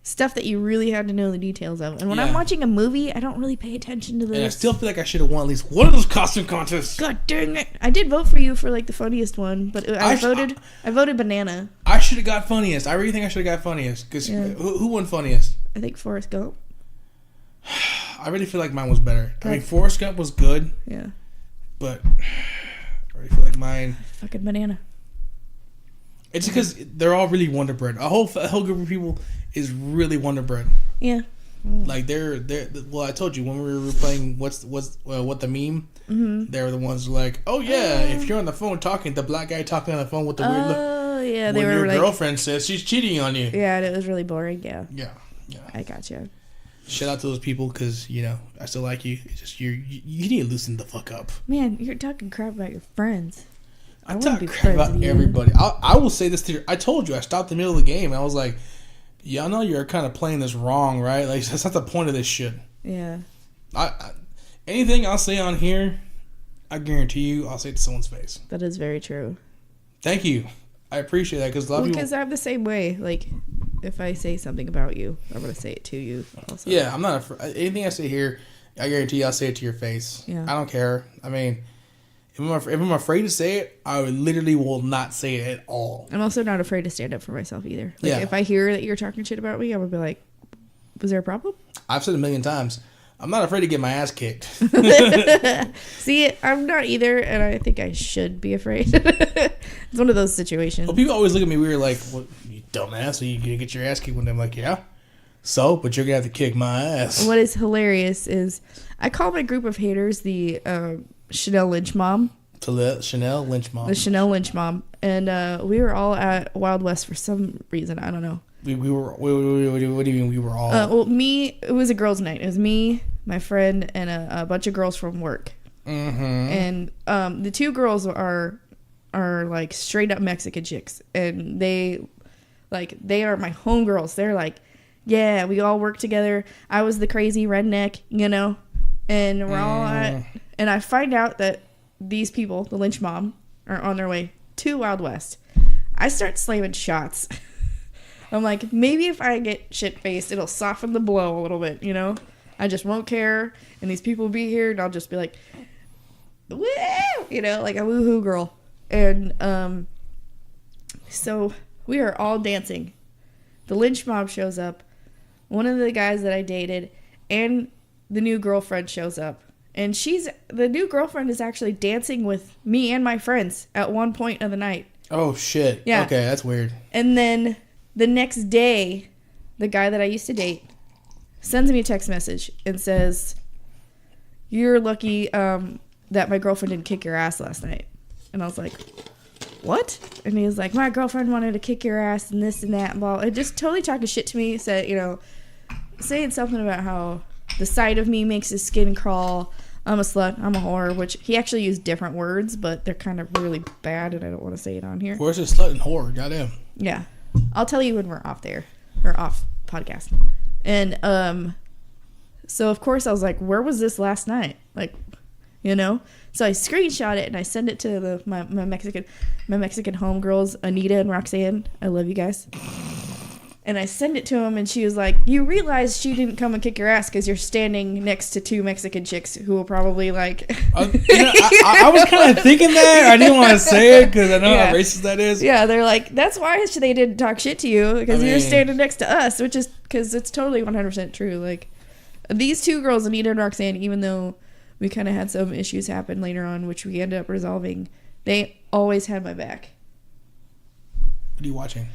stuff that you really had to know the details of. And when I'm watching a movie, I don't really pay attention to this. And I still feel like I should have won at least one of those costume contests. God dang it. I did vote for you for like the funniest one, but I voted banana. I should have got funniest. I really think I should have got funniest. Because who won funniest? I think Forrest Gump. I really feel like mine was better. I mean, Forrest Gump was good. Yeah. But I really feel like mine... Fucking banana. It's because they're all really Wonder Bread. A whole group of people is really Wonder Bread. Yeah. Like they're well, I told you when we were playing what the meme. Mm-hmm. They were the ones like, oh yeah, if you're on the phone talking, the black guy talking on the phone with the weird look. Oh yeah, they were your girlfriend says she's cheating on you. Yeah, and it was really boring. Yeah. Yeah. I gotcha. Shout out to those people because I still like you. It's just you need to loosen the fuck up. Man, you're talking crap about your friends. I talk crap about everybody. I will say this to you. I told you I stopped in the middle of the game. And I was like, yeah, I know you're kind of playing this wrong, right? Like that's not the point of this shit. Yeah. Anything I'll say on here, I guarantee you, I'll say it to someone's face. That is very true. Thank you. I appreciate that because a lot of people. Because I'm the same way. Like, if I say something about you, I'm gonna say it to you. Also. Yeah, I'm not. Anything I say here, I guarantee you, I'll say it to your face. Yeah. I don't care. I mean. If I'm afraid to say it, I literally will not say it at all. I'm also not afraid to stand up for myself either. Like, yeah. If I hear that you're talking shit about me, I'm going to be like, was there a problem? I've said it a million times. I'm not afraid to get my ass kicked. See, I'm not either, and I think I should be afraid. It's one of those situations. Well, people always look at me weird like, well, you dumbass, are you going to get your ass kicked one day? I'm like, yeah. So, but you're going to have to kick my ass. What is hilarious is I call my group of haters the... Chanel Lynch Mom. Chanel Lynch Mom. The Chanel Lynch Mom. And we were all at Wild West for some reason. I don't know. We were... What do you mean we were all... It was a girls' night. It was me, my friend, and a bunch of girls from work. Mm-hmm. And the two girls are like straight up Mexican chicks. And they are my homegirls. They're like, yeah, we all work together. I was the crazy redneck, And we're all at... And I find out that these people, the Lynch Mom, are on their way to Wild West. I start slamming shots. I'm like, maybe if I get shit-faced, it'll soften the blow a little bit, I just won't care. And these people will be here, and I'll just be like, woo! Like a woohoo girl. And so we are all dancing. The Lynch Mom shows up. One of the guys that I dated and the new girlfriend shows up. And the new girlfriend is actually dancing with me and my friends at one point of the night. Oh, shit. Yeah. Okay, that's weird. And then the next day, the guy that I used to date sends me a text message and says, you're lucky that my girlfriend didn't kick your ass last night. And I was like, what? And he was like, my girlfriend wanted to kick your ass and this and that and blah. And just totally talking shit to me. Said, saying something about how the sight of me makes his skin crawl. I'm a slut. I'm a whore, which he actually used different words, but they're kind of really bad, and I don't want to say it on here. Where's his slut and whore? Goddamn. Yeah. I'll tell you when we're off there, or off podcast. And so, of course, I was like, where was this last night? Like, So I screenshot it, and I send it to my Mexican homegirls, Anita and Roxanne. I love you guys. And I send it to him, and she was like, you realize she didn't come and kick your ass because you're standing next to two Mexican chicks who will probably, like... I was kind of thinking that. I didn't want to say it because I know how racist that is. Yeah, they're like, that's why they didn't talk shit to you, because you're standing next to us, which is... Because it's totally 100% true. Like, these two girls, Anita and Roxanne, even though we kind of had some issues happen later on, which we ended up resolving, they always had my back. What are you watching?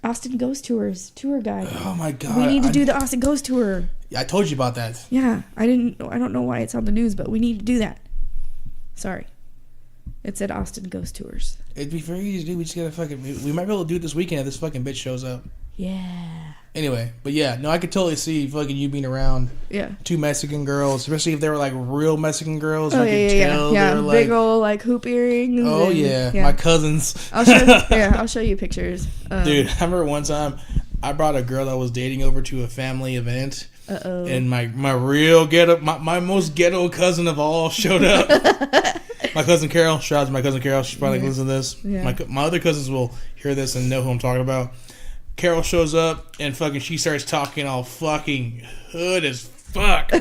Austin Ghost Tours tour guide. Oh my god! We need to do the Austin Ghost Tour. Yeah, I told you about that. Yeah, I don't know why it's on the news, but we need to do that. Sorry, it said Austin Ghost Tours. It'd be very easy to do. We just gotta we might be able to do it this weekend if this fucking bitch shows up. Yeah. Anyway, but yeah, no, I could totally see fucking you being around. Yeah. Two Mexican girls, especially if they were like real Mexican girls. Oh, I could tell yeah. they were Big old like hoop earrings. Oh yeah, my cousins. I'll show you pictures. Dude, I remember one time I brought a girl I was dating over to a family event. Uh-oh. And my real ghetto, my most ghetto cousin of all showed up. My cousin Carol. Shout out to my cousin Carol. She's probably listening to this. Yeah. My other cousins will hear this and know who I'm talking about. Carol shows up and fucking she starts talking all fucking hood as fuck.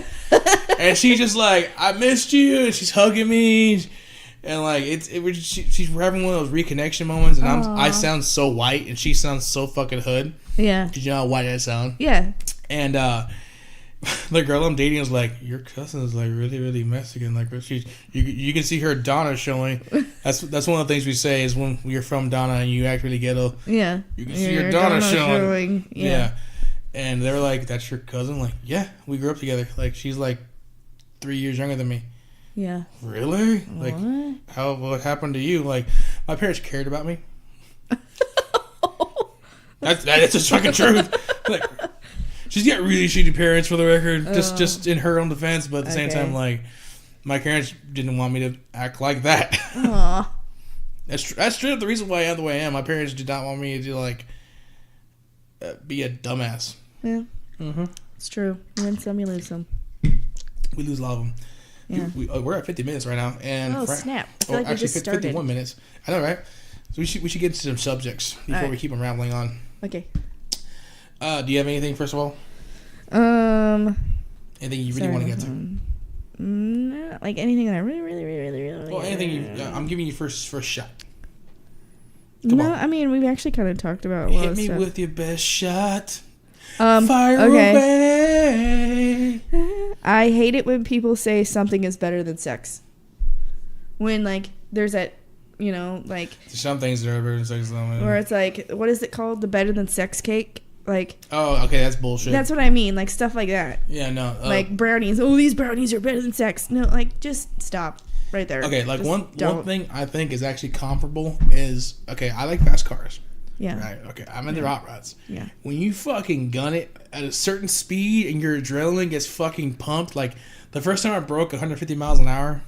And she's just like, I missed you. And she's hugging me. And like she's having one of those reconnection moments. And I sound so white and she sounds so fucking hood. Yeah. Did you know how white I sound? Yeah. And the girl I'm dating is like, your cousin is like really, really Mexican. Like you can see her Donna showing. That's one of the things we say is when you're from Donna and you act really ghetto. Yeah. You can see your Donna showing. Yeah. And they're like, that's your cousin? Like, yeah, we grew up together. Like, she's like 3 years younger than me. Yeah. Really? Like, what? What happened to you? Like, my parents cared about me. That's just fucking truth. Like, she's got really shitty parents, for the record. Just in her own defense, but at the same time, like, my parents didn't want me to act like that. Aww. That's true. The reason why I am the way I am, my parents did not want me to like be a dumbass. Yeah. Mm-hmm. It's true. You win some, you lose some. We lose a lot of them. Yeah. We're at 50 minutes right now, and snap! I feel like we actually, just started. 51 minutes. I know, right? So we should get into some subjects before we keep them rambling on. Okay. Do you have anything first of all? Anything you really want to get to? No, like anything that I really. Well, anything I'm giving you first shot. Come on. I mean we've actually kind of talked about a lot Hit of me stuff. with your best shot. Fire away. I hate it when people say something is better than sex. When like there's that, you know, like some things that are better than sex, though. Or it's like, what is it called? The better than sex cake. Like, oh, okay, that's bullshit. That's what I mean, like stuff like that. Yeah, no. Like brownies. Oh, these brownies are better than sex. No, like just stop right there. Okay, like just one thing I think is actually comparable is, okay, I like fast cars. Yeah. Right. Okay. I'm into hot rods. Yeah. When you fucking gun it at a certain speed and your adrenaline gets fucking pumped, like the first time I broke 150 miles an hour,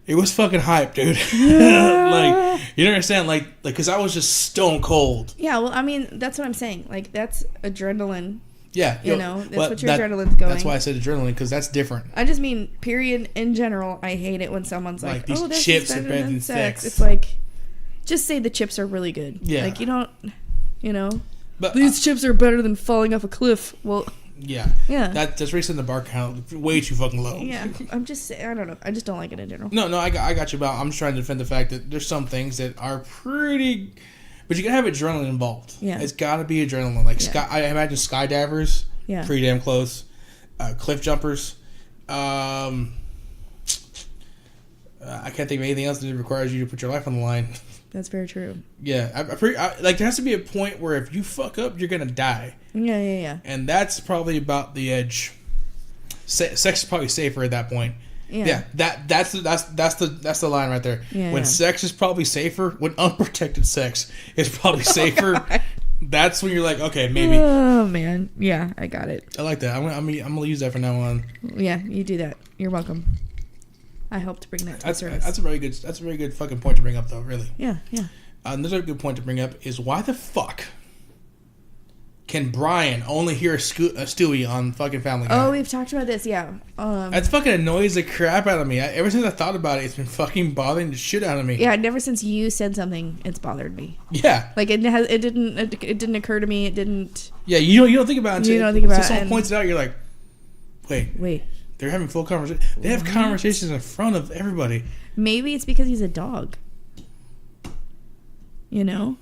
it was fucking hype, dude. Like, you don't understand, like, because I was just stone cold. Yeah. Well, I mean, that's what I'm saying. Like, that's adrenaline. Yeah. You know, that's what your adrenaline's going. That's why I said adrenaline, because that's different. I just mean, period, in general, I hate it when someone's like, these oh, this chips is are better than sex. It's like, just say the chips are really good. Yeah. Like, you don't, you know, but these chips are better than falling off a cliff. Well, yeah. Yeah. That's raising the bar count way too fucking low. Yeah. I'm just saying, I don't know. I just don't like it in general. No, I got you. But I'm just trying to defend the fact that there's some things that are pretty, but you gotta have adrenaline involved. Yeah. It's gotta be adrenaline. Like I imagine skydivers. Yeah. Pretty damn close. Cliff jumpers. I can't think of anything else that requires you to put your life on the line. That's very true. Yeah, like there has to be a point where if you fuck up, you're gonna die. Yeah. And that's probably about the edge. Sex is probably safer at that point. Yeah. That's the line right there. Yeah, when sex is probably safer, when unprotected sex is probably safer. That's when you're like, okay, maybe. Oh man, yeah, I got it. I like that. I'm gonna use that from now on. Yeah, you do that. You're welcome. I helped bring that to service. That's a very good fucking point to bring up, though. Really. Yeah. Another good point to bring up is why the fuck can Brian only hear Stewie on fucking Family Guy? Oh, we've talked about this. Yeah. That fucking annoys the crap out of me. Ever since I thought about it, it's been fucking bothering the shit out of me. Yeah. Never since you said something, it's bothered me. Yeah. Like it didn't occur to me. It didn't. Yeah. You don't think about it. You don't think about it. So someone points it out, you're like, wait. They're having full conversation. They have conversations in front of everybody. Maybe it's because he's a dog. You know?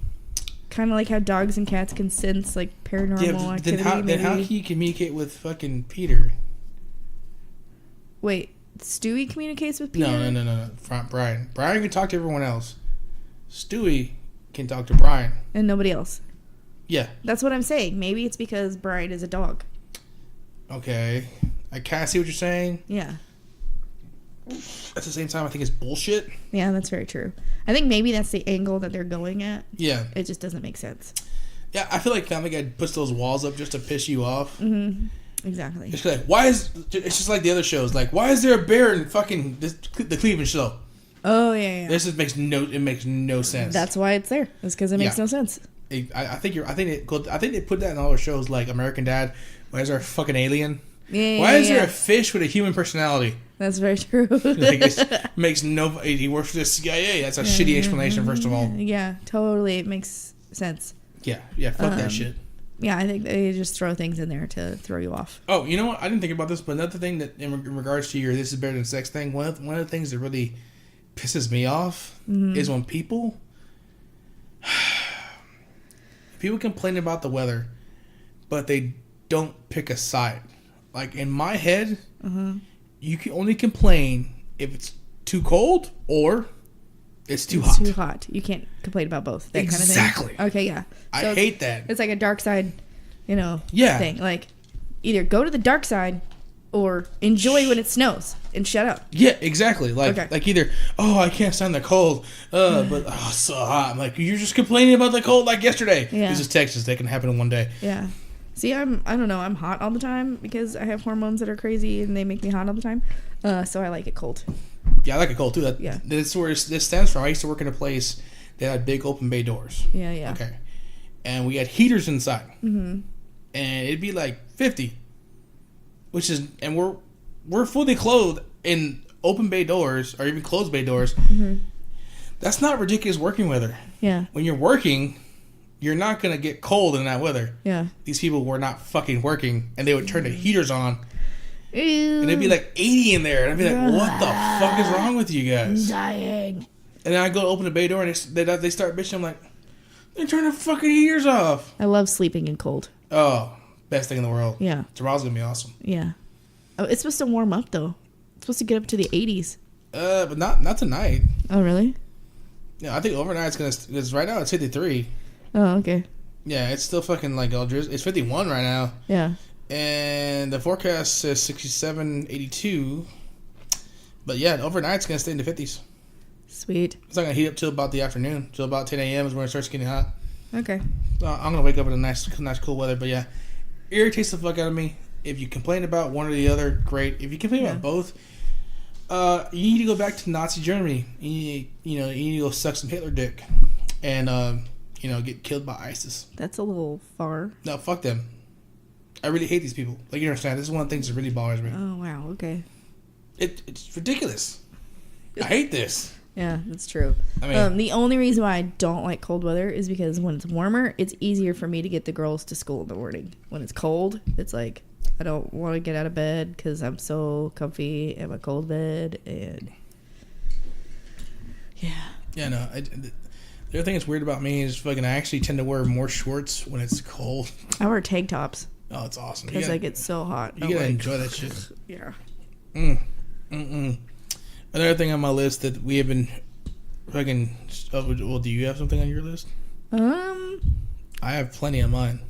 Kind of like how dogs and cats can sense like paranormal activity. Then how can you communicate with fucking Peter? Wait, Stewie communicates with Peter? No. Brian. Brian can talk to everyone else. Stewie can talk to Brian. And nobody else. Yeah. That's what I'm saying. Maybe it's because Brian is a dog. Okay. I kind of see what you're saying. Yeah. At the same time, I think it's bullshit. Yeah, that's very true. I think maybe that's the angle that they're going at. Yeah. It just doesn't make sense. Yeah, I feel like Family Guy puts those walls up just to piss you off. Mm-hmm. Exactly. It's like, it's just like the other shows. Like, why is there a bear in fucking the Cleveland show? Oh, yeah. This just makes no sense. That's why it's there. It's because it makes no sense. I think they put that in all their shows like American Dad. Why is there a fucking alien? Yeah, Why is there a fish with a human personality? That's very true. Like it makes no. He works for the CIA. That's a shitty explanation. First of all. Yeah, totally. It makes sense. Yeah. Fuck that shit. Yeah, I think they just throw things in there to throw you off. Oh, you know what? I didn't think about this, but another thing that in regards to your "this is better than sex" thing, one of the things that really pisses me off is when people complain about the weather, but they don't pick a side. Like in my head, you can only complain if it's too cold or it's too hot. Too hot. You can't complain about both. That Exactly. Kind of thing. Okay, yeah. I hate that. It's like a dark side, Yeah. thing. Like either go to the dark side or enjoy when it snows and shut up. Yeah, exactly. Like either, oh, I can't stand the cold, but it's so hot. I'm like, you're just complaining about the cold like yesterday. Yeah. This is Texas. That can happen in one day. Yeah. See, I don't know. I'm hot all the time because I have hormones that are crazy and they make me hot all the time. So I like it cold. Yeah, I like it cold too. That's where this stems from. I used to work in a place that had big open bay doors. Yeah. Okay. And we had heaters inside. Mm-hmm. And it'd be like 50. And we're fully clothed in open bay doors or even closed bay doors. Mm-hmm. That's not ridiculous working weather. Yeah. When you're working, you're not going to get cold in that weather. Yeah. These people were not fucking working, and they would turn the heaters on. Ew. And it'd be like 80 in there. And I'd be like, what the fuck is wrong with you guys? I'm dying. And then I go to open the bay door, and they start bitching. I'm like, they turn the fucking heaters off. I love sleeping in cold. Oh, best thing in the world. Yeah. Tomorrow's going to be awesome. Yeah. Oh, it's supposed to warm up, though. It's supposed to get up to the 80s. But not tonight. Oh, really? Yeah, I think overnight's going to... Because right now it's 53. Oh, okay. Yeah, it's still fucking like it's 51 right now. Yeah. And the forecast says 67, 82. But yeah, overnight's going to stay in the 50s. Sweet. It's not going to heat up till about the afternoon. Till about 10 a.m. is when it starts getting hot. Okay. I'm going to wake up in a nice cool weather. But yeah, irritates the fuck out of me. If you complain about one or the other, great. If you complain about both, you need to go back to Nazi Germany. You need to go suck some Hitler dick. And, get killed by ISIS. That's a little far. No, fuck them. I really hate these people. Like, you understand, this is one of the things that really bothers me. Oh, wow, okay. It's ridiculous. I hate this. Yeah, that's true. I mean, the only reason why I don't like cold weather is because when it's warmer, it's easier for me to get the girls to school in the morning. When it's cold, it's like, I don't want to get out of bed because I'm so comfy in my cold bed. And, yeah. Yeah, no, the other thing that's weird about me is fucking I actually tend to wear more shorts when it's cold. I wear tank tops. Oh, it's awesome. Because I get so hot. You gotta enjoy that shit. Yeah. Another thing on my list that we have been fucking... well, do you have something on your list? I have plenty on mine.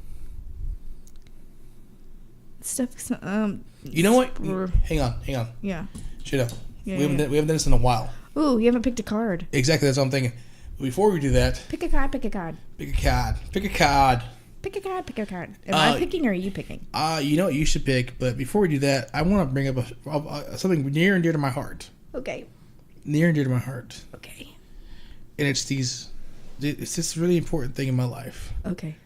Stuff... you know what? Hang on. Yeah. Shut up. Yeah, we haven't done this in a while. Ooh, you haven't picked a card. Exactly, that's what I'm thinking. Before we do that... Pick a card. Pick a card. Am I picking or are you picking? You know what you should pick, but before we do that, I want to bring up something near and dear to my heart. Okay. Near and dear to my heart. Okay. And it's this really important thing in my life. Okay.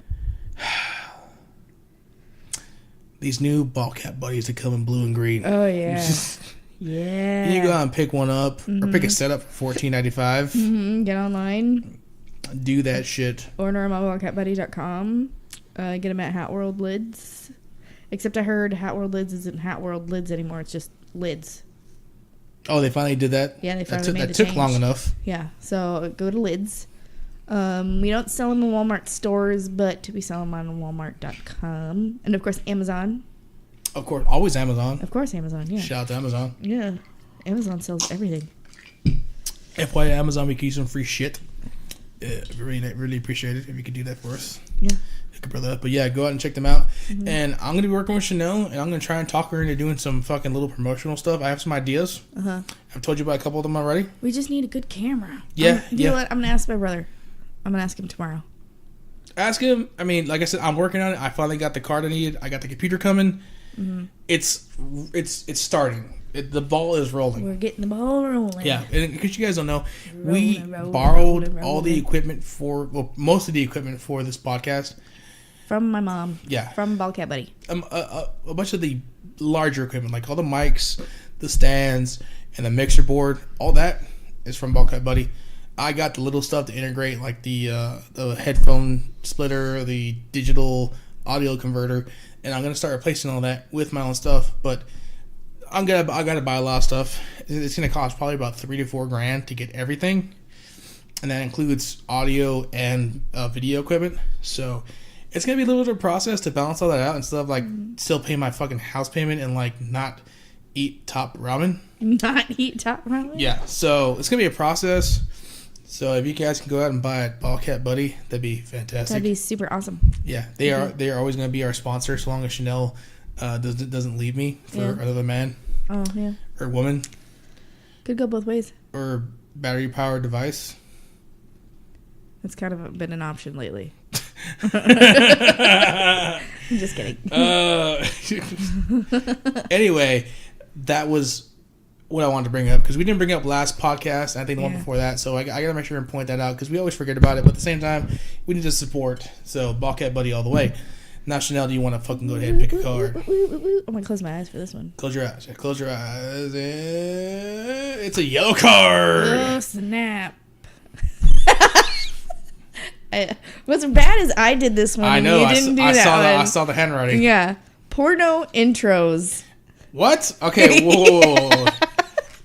These new ball cap buddies that come in blue and green. Oh, yeah. Yeah. You go out and pick one up or pick a setup for $14.95. Mm-hmm. Get online. Do that shit. Order them on ballcapbuddy.com. Get them at Hat World Lids. Except I heard Hat World Lids isn't Hat World Lids anymore. It's just Lids. Oh, they finally did that? Yeah, they finally made the That took change. long enough. Yeah, so go to Lids. We don't sell them in Walmart stores, but we sell them on Walmart.com. And, of course, Amazon. Of course, always Amazon. Of course, Amazon, yeah. Shout out to Amazon. Yeah, Amazon sells everything. FYI, Amazon, we can use some free shit. Really appreciate it if you could do that for us. Yeah. Hook a brother up. But yeah, go out and check them out. Mm-hmm. And I'm going to be working with Chanel, and I'm going to try and talk her into doing some fucking little promotional stuff. I have some ideas. Uh-huh. I've told you about a couple of them already. We just need a good camera. Yeah. You know what? I'm going to ask my brother. I'm going to ask him tomorrow. Ask him. I mean, like I said, I'm working on it. I finally got the card I needed. I got the computer coming. Mm-hmm. It's starting. the ball is rolling. We're getting the ball rolling. Yeah, and because you guys don't know, we Rolling, borrowed all rolling. the equipment most of the equipment for this podcast. From my mom. Yeah. From Ballcat Buddy. A bunch of the larger equipment, like all the mics, the stands, and the mixer board, all that is from Ballcat Buddy. I got the little stuff to integrate, like the headphone splitter, the digital audio converter, and I'm gonna start replacing all that with my own stuff. But I gotta buy a lot of stuff. It's gonna cost probably about $3,000 to $4,000 to get everything, and that includes audio and video equipment. So it's gonna be a little bit of a process to balance all that out instead of like still paying my fucking house payment and like not eat top ramen. Not eat top ramen? Yeah, so it's gonna be a process. So if you guys can go out and buy a Ballcat Buddy, that'd be fantastic. That'd be super awesome. Yeah, they are always gonna be our sponsor so long as Chanel doesn't leave me for another man. Oh yeah. Or woman. Could go both ways. Or battery powered device. That's kind of been an option lately. I'm just kidding. Anyway, that was what I wanted to bring up because we didn't bring up last podcast. And I think the one before that, so I gotta make sure and point that out because we always forget about it. But at the same time, we need to support. So Ballcat Buddy all the way. Now, Chanel, do you want to fucking go ahead and pick a card? I'm gonna close my eyes for this one. Close your eyes. Yeah, close your eyes. It's a yellow card. Oh snap! What's bad is I did this one. I know. You didn't do that I one. saw the handwriting. Yeah. Porno intros. What? Okay. Whoa.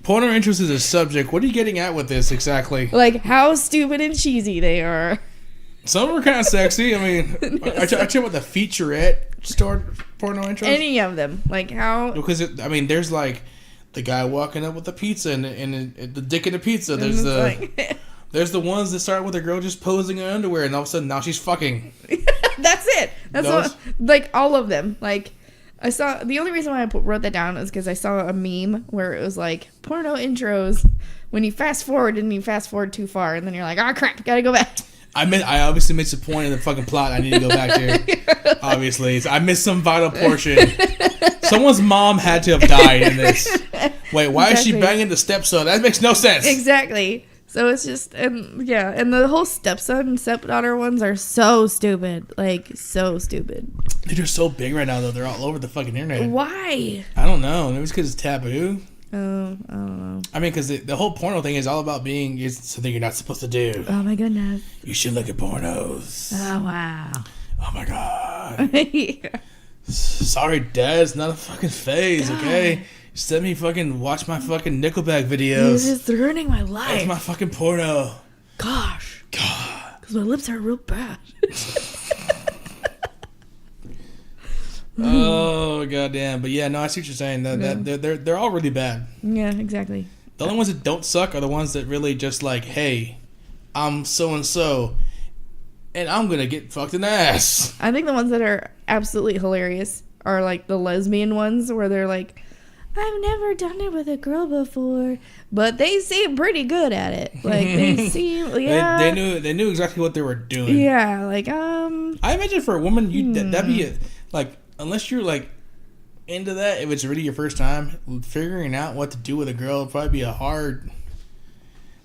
Porno intros is a subject. What are you getting at with this exactly? Like how stupid and cheesy they are. Some are kind of sexy. I mean, I tell you what, the featurette store porno intros. Any of them. Like how. Because, there's like the guy walking up with the pizza and the dick in the pizza. There's there's the ones that start with a girl just posing in underwear and all of a sudden now she's fucking. That's it. That's all, like all of them. Like I saw the only reason why I wrote that down is because I saw a meme where it was like porno intros when you fast forward and you fast forward too far and then you're like, oh crap, gotta go back. I obviously missed a point in the fucking plot. I need to go back there. Obviously, so I missed some vital portion. Someone's mom had to have died in this. Wait, why is she banging the stepson? That makes no sense. Exactly. So it's just, and the whole stepson and stepdaughter ones are so stupid. Like, so stupid. They're just so big right now, though. They're all over the fucking internet. Why? I don't know. Maybe it's because it's taboo. Oh, I don't know. I mean, because the whole porno thing is all about being something you're not supposed to do. Oh, my goodness. You should look at pornos. Oh, wow. Oh, my God. Sorry, Dad. It's not a fucking phase, okay? Just let me fucking watch my fucking Nickelback videos. It's ruining my life. That's my fucking porno. Gosh. God. Because my lips are real bad. Oh, goddamn. But yeah, no, I see what you're saying. They're all really bad. Yeah, exactly. The only ones that don't suck are the ones that really just like, hey, I'm so-and-so, and I'm going to get fucked in the ass. I think the ones that are absolutely hilarious are like the lesbian ones where they're like, I've never done it with a girl before, but they seem pretty good at it. Like they seem, yeah. They knew exactly what they were doing. Yeah, like I imagine for a woman, that'd be like, unless you're like into that, if it's really your first time, figuring out what to do with a girl would probably be a hard.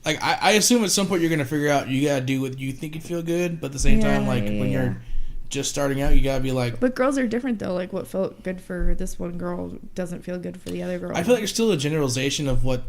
Like I assume at some point you're gonna figure out you gotta do what you think you feel good, but at the same time, like when you're just starting out, you gotta be like. But girls are different though. Like what felt good for this one girl doesn't feel good for the other girl. I feel like it's still a generalization of what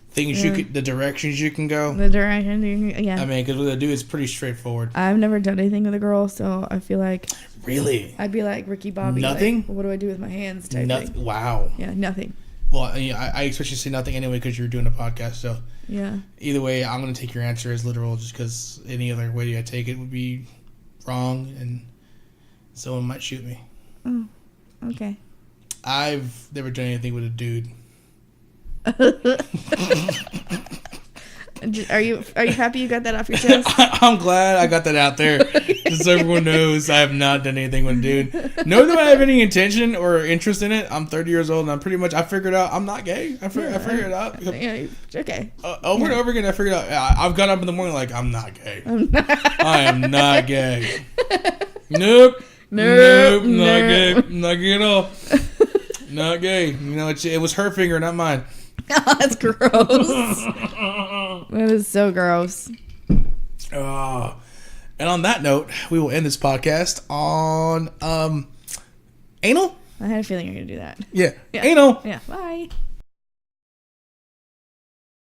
things you could, the directions you can go. The direction, yeah. I mean, because what they do is pretty straightforward. I've never done anything with a girl, so I feel like. Really? I'd be like Ricky Bobby. Nothing. Like, what do I do with my hands? Type thing. Wow. Yeah, nothing. Well, I expect you to say nothing anyway because you're doing a podcast. So yeah. Either way, I'm gonna take your answer as literal, just because any other way I take it would be wrong, and someone might shoot me. Oh, okay. I've never done anything with a dude. Are you happy you got that off your chest? I'm glad I got that out there, just so everyone knows I have not done anything with a dude. Nor do I have any intention or interest in it. I'm 30 years old, and I figured out I'm not gay. I figured it out. Yeah, okay. Over and over again, I figured out. I've got up in the morning like, I'm not gay. I am not gay. Nope. Not gay. Not gay at all. Not gay. You know, it was her finger, not mine. That's gross. That is so gross. And on that note, we will end this podcast on anal. I had a feeling you were gonna do that. Yeah. Anal. Yeah. Bye.